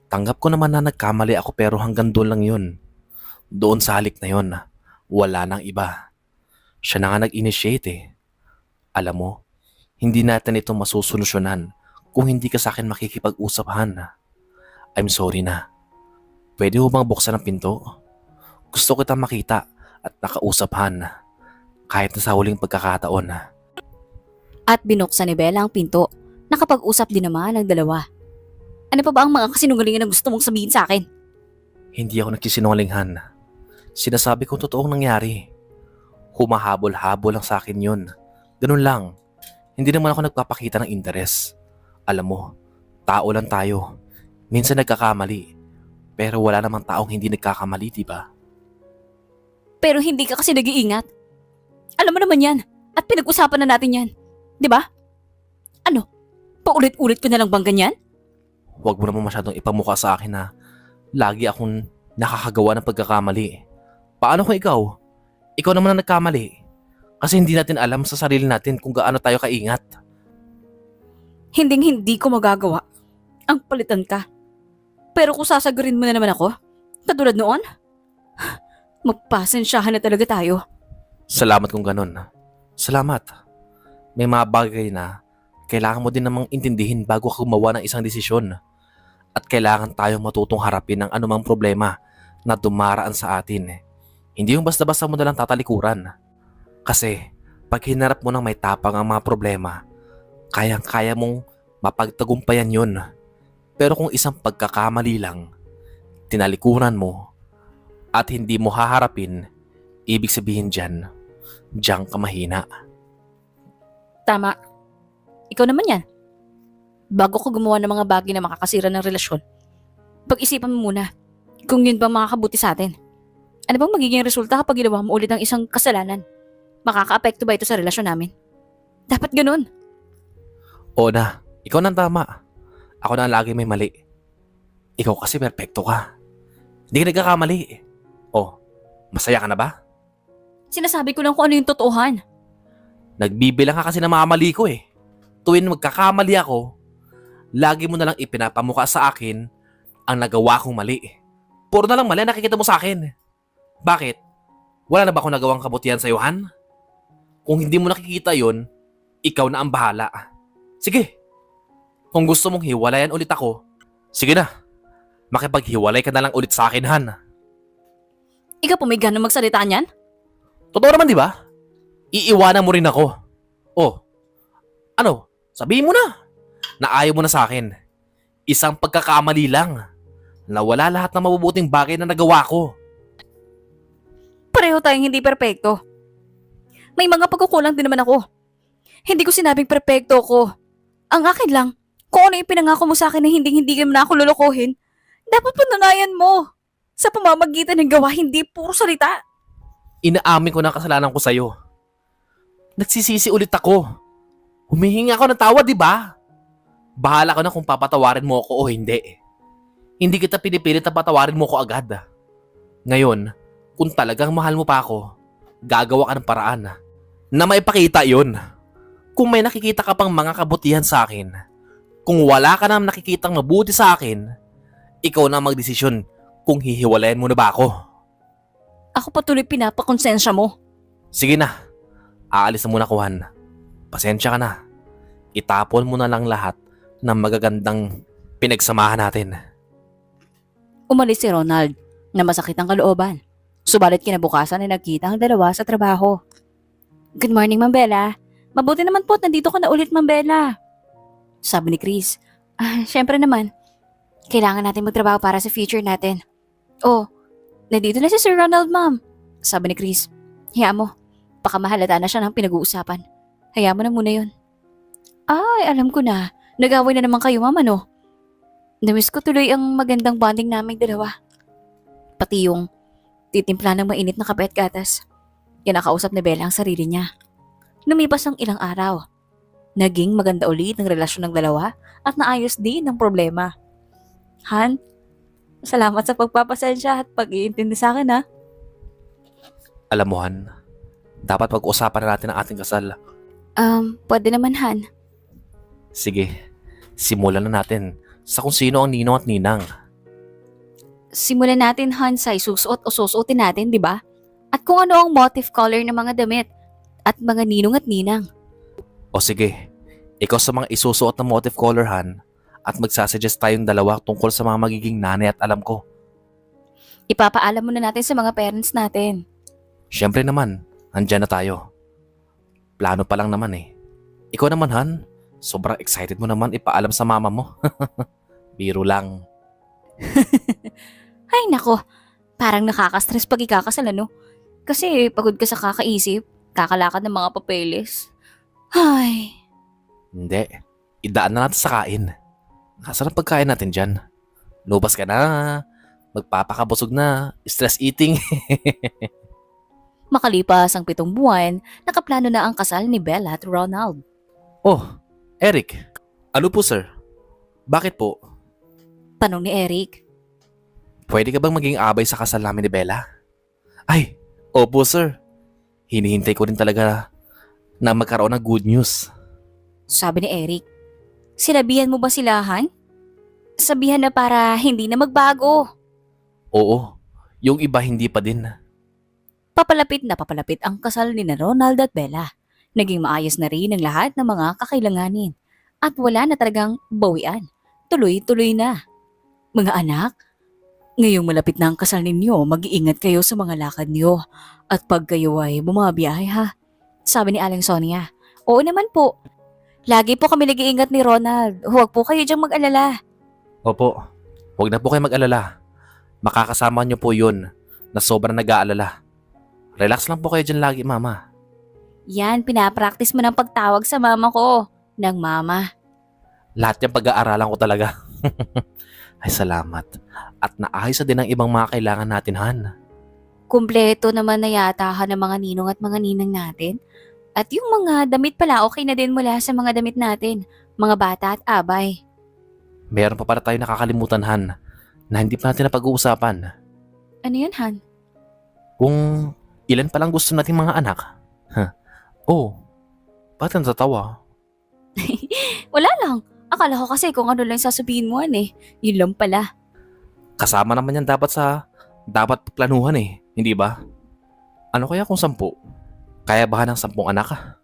Tanggap ko naman na nagkamali ako pero hanggang doon lang yun. Doon sa halik na yun, wala nang iba. Siya na nga nag-initiate eh. Alam mo, hindi natin ito masusolusyonan kung hindi ka sa akin makikipag-usap, Han. I'm sorry na. Pwede mo bang buksan ang pinto? Gusto kitang makita at nakausap, Han. Kahit na sa huling pagkakataon. At binuksan ni Bella ang pinto. Nakapag-usap din naman ang dalawa. Ano pa ba ang mga kasinungalingan na gusto mong sabihin sa akin? Hindi ako nagsisinungaling, Han. Sinasabi kong totoong nangyari. Humahabol-habol lang sa akin yun. Ganun lang. Hindi naman ako nagpapakita ng interes. Alam mo, tao lang tayo. Minsan nagkakamali. Pero wala namang taong hindi nagkakamali, di ba? Pero hindi ka kasi nag-iingat. Alam mo naman yan. At pinag-usapan na natin yan. Di ba? Ano? Paulit-ulit ko na lang bang ganyan? Huwag mo naman masyadong ipamukha sa akin na lagi akong nakakagawa ng pagkakamali. Paano kung ikaw? Ikaw naman ang nagkamali. Kasi hindi natin alam sa sarili natin kung gaano tayo kaingat. Hinding-hindi ko magagawa. Ang palitan ka. Pero kung sasagurin mo na naman ako, katulad noon, magpasensyahan na talaga tayo. Salamat kung ganun. Salamat. May mga bagay na kailangan mo din namang intindihin bago ka gumawa ng isang desisyon. At kailangan tayong matutong harapin ng anumang problema na dumaraan sa atin. Hindi yung basta-basta mo nalang tatalikuran. Kasi pag hinarap mo ng may tapang ang mga problema, kayang-kaya mong mapagtagumpayan yun. Pero kung isang pagkakamali lang, tinalikuran mo at hindi mo haharapin, ibig sabihin diyan ka mahina. Tama. Ikaw naman yan. Bago ko gumawa ng mga bagay na makakasira ng relasyon, pag-isipan mo muna kung yun ba makakabuti sa atin. Ano bang magiging resulta kapag ginawa mo ulit ang isang kasalanan? Makaka-apekto ba ito sa relasyon namin? Dapat ganun. Oo na, ikaw nang tama. Ako na ang lagi may mali. Ikaw kasi perpekto ka. Hindi ka nagkakamali. Oh, masaya ka na ba? Sinasabi ko lang kung ano yung totoohan. Nagbibilang ka kasi ng mga mali ko eh. Tuwing magkakamali ako, lagi mo na lang ipinapamukha sa akin ang nagawa kong mali. Puro na lang mali ang nakikita mo sa akin. Bakit? Wala na ba akong nagawang kabutihan sa iyo, Han? Kung hindi mo nakikita yon, ikaw na ang bahala. Sige. Kung gusto mong hiwalayan ulit ako, sige na. Makipaghiwalay ka na lang ulit sa akin, Han. Ikaw po may ganang magsalita niyan? Totoo naman, di ba? Iiwanan mo rin ako. Oh, ano? Sabihin mo na. Na ayaw mo na sa akin. Isang pagkakamali lang. Nawala lahat ng mabubuting bagay na nagawa ko. Pareho tayong hindi perpekto. May mga pagkukulang din naman ako. Hindi ko sinabing perpekto ko. Ang akin lang, kung ano yung pinangako mo sa akin na hindi ka na ako lulukuhin, dapat patunayan mo. Sa pamamagitan ng gawa, hindi puro salita. Inaamin ko na kasalanan ko sa'yo. Nagsisisi ulit ako. Humihingi ako ng tawad, di ba? Bahala ka na kung papatawarin mo ako o hindi. Hindi kita pinipilit na patawarin mo ko agad. Ngayon, kung talagang mahal mo pa ako, gagawa ka ng paraan na maipakita yun. Kung may nakikita ka pang mga kabutihan sa akin, kung wala ka nang nakikitang mabuti sa akin, ikaw na magdesisyon kung hihiwalayan mo na ba ako. Ako patuloy pinapakonsensya mo. Sige na, aalis na muna ko, Han. Pasensya ka na. Itapon mo na lang lahat ng magagandang pinagsamahan natin. Umalis si Ronald na masakit ang kalooban. Subalit kinabukasan ay nagkita ang dalawa sa trabaho. Good morning, Ma'am Bella. Mabuti naman po, nandito ka na ulit, Ma'am Bella. Sabi ni Chris. Syempre naman. Kailangan natin magtrabaho para sa future natin. Oh, nandito na si Sir Ronald, Ma'am. Sabi ni Chris. Hayaan mo, baka mahalata na siya ng pinag-uusapan. Hayaan mo na muna yun. Ay, alam ko na. Nag-away na naman kayo, Ma'am, ano? Namiss ko tuloy ang magandang bonding naming dalawa. Pati yung titimpla ng mainit na kape at gatas. Kinakausap ni Bella ang sarili niya. Lumipas ang ilang araw. Naging maganda ulit ang relasyon ng dalawa at naayos din ang problema. Han, salamat sa pagpapasensya at pag-iintindi sa akin, ha? Alam mo, Han, dapat pag-usapan na natin ang ating kasal. Pwede naman, Han. Sige, simulan na natin sa kung sino ang ninong at ninang. Simulan natin, Han, sa isusuot o susuotin natin, di ba? At kung ano ang motif color ng mga damit at mga ninong at ninang. O sige, ikaw sa mga isusuot na motif color, Han, at magsasuggest tayong dalawa tungkol sa mga magiging nanay at alam ko. Ipapaalam muna natin sa mga parents natin. Siyempre naman, andyan na tayo. Plano pa lang naman eh. Ikaw naman, Han, sobrang excited mo naman ipaalam sa mama mo. Biro lang. Ay nako, parang nakaka-stress pag ikakasal ano? Kasi pagod ka sa kakaisip, kakalakad ng mga papeles. Ay, Hindi. Idaan na natin sa kain. Kasarap pagkain natin dyan. Lubas ka na. Magpapakabusog na. Stress eating. makalipas ang 7 buwan, nakaplano na ang kasal ni Bella at Ronald. Oh, Eric. Ano po sir? Bakit po? Tanong ni Eric. Pwede ka bang maging abay sa kasal namin ni Bella? Ay, opo sir. Hinihintay ko rin talaga na magkaroon ng good news. Sabi ni Eric. Sinabihan mo ba sila, Han? Sabihan na para hindi na magbago. Oo, yung iba hindi pa din. Papalapit na papalapit ang kasal ni na Ronald at Bella. Naging maayos na rin ang lahat ng mga kakailanganin. At wala na talagang bawian. Tuloy-tuloy na. Mga anak, ngayong malapit na ang kasal ninyo, mag-iingat kayo sa mga lakad niyo. At pag kayo ay bumabiyahe ha. Sabi ni Aling Sonia. Oo naman po. Lagi po kami nag-iingat ni Ronald. Huwag po kayo diyang mag-alala. Opo, huwag na po kayo mag-alala. Makakasama niyo po yun na sobrang nag-aalala. Relax lang po kayo dyan lagi, mama. Yan, pinapractice mo ng pagtawag sa mama ko. Ng mama. Lahat yung pag-aaralan ko talaga. Ay salamat. At naayos na din ang ibang mga kailangan natin, Han. Kumpleto naman na yata ng mga ninong at mga ninang natin. At yung mga damit pala, okay na din mula sa mga damit natin. Mga bata at abay. Meron pa para tayo nakakalimutan, Han, na hindi pa natin napag-uusapan. Ano yun, Han? Kung ilan pa lang gusto nating mga anak. Oh, bakit natatawa? Wala lang. Akala ko kasi kung ano lang sasabihin mo, Yun lang pala. Kasama naman yan dapat planuhan hindi ba? Ano kaya kung 10? Kaya ba ng 10 anak?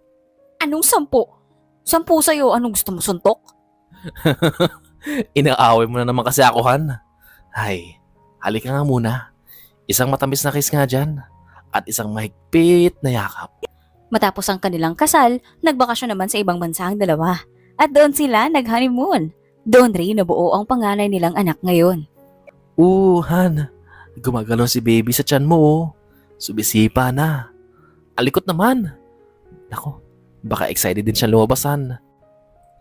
Anong 10? 10 sa'yo, anong gusto mo, suntok? Inaaway mo na naman kasi ako, Han. Ay, halika nga muna. Isang matamis na kiss nga dyan. At isang mahigpit na yakap. Matapos ang kanilang kasal, nagbakasyon naman sa ibang bansa ang dalawa. At doon sila nag-honeymoon. Doon rin nabuo ang panganay nilang anak ngayon. Han. Gumagalaw si baby sa tiyan mo, oh. Subisipa na. Alikot naman. Nako, baka excited din siya lumabasan.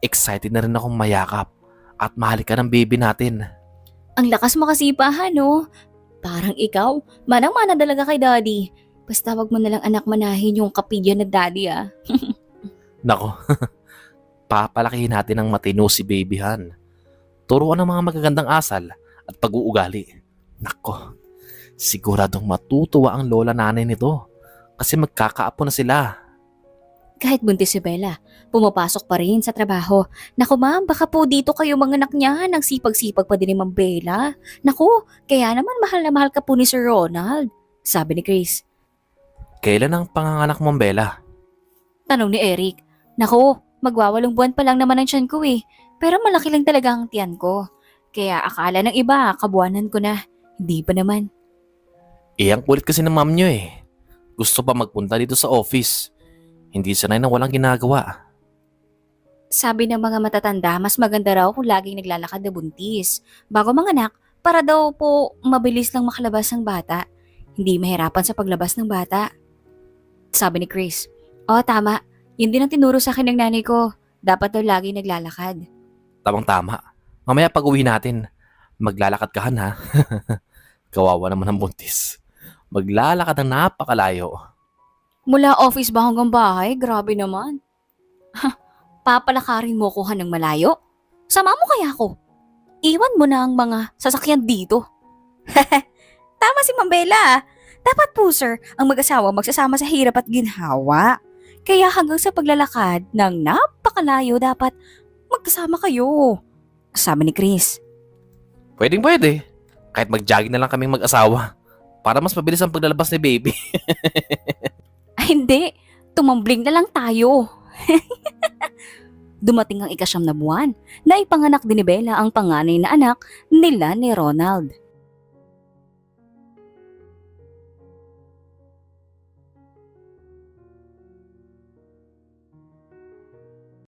Excited na rin akong mayakap at mahalikan ng baby natin. Ang lakas mo kasi pa, no? Parang ikaw, manang-mana talaga kay daddy. Basta wag mo nalang anak manahin yung kapidya na daddy, ah. Nako, papalakihin natin ng matino si baby, Han. Turuan ng mga magagandang asal at pag-uugali. Nako, siguradong matutuwa ang lola nanay nito kasi magkakaapo na sila. Kahit buntis si Bella, pumapasok pa rin sa trabaho. Naku ma'am, baka po dito kayo mga anak niya, nagsipag-sipag pa din ni Ma'am Bella. Naku, kaya naman mahal na mahal ka po ni Sir Ronald, sabi ni Chris. Kailan ang panganganak mo, Bella? Tanong ni Eric. Naku, magwawalong buwan pa lang naman ang tiyan ko eh. Pero malaki lang talaga ang tiyan ko. Kaya akala ng iba, kabuanan ko na. Hindi pa naman. Ang kulit kasi ng mom nyo eh. Gusto pa magpunta dito sa office. Hindi sanay na walang ginagawa. Sabi ng mga matatanda, mas maganda raw kung laging naglalakad na buntis. Bago manganak, para daw po mabilis lang makalabas ng bata. Hindi mahirapan sa paglabas ng bata. Sabi ni Chris. Oo, tama. Yun din ang tinuro sa akin ng nanay ko. Dapat daw laging naglalakad. Tamang-tama. Mamaya pag-uwi natin, maglalakad ka, Han, ha? Kawawa naman ang buntis. Maglalakad ng napakalayo. Mula office ba hanggang bahay? Grabe naman. Papalakarin mo ko ng malayo? Sama mo kaya ako? Iwan mo na ang mga sasakyan dito. Tama si Ma'am Bella. Dapat po sir, ang mag-asawa magsasama sa hirap at ginhawa. Kaya hanggang sa paglalakad ng napakalayo dapat magkasama kayo. Sabi ni Chris. Pwedeng-pwede. Kahit mag-jogging na lang kaming mag-asawa. Para mas mabilis ang paglalabas ni baby. Ay hindi, tumambling na lang tayo. Dumating ang ika-9 na buwan na ipanganak din ni Bella ang panganay na anak nila ni Ronald.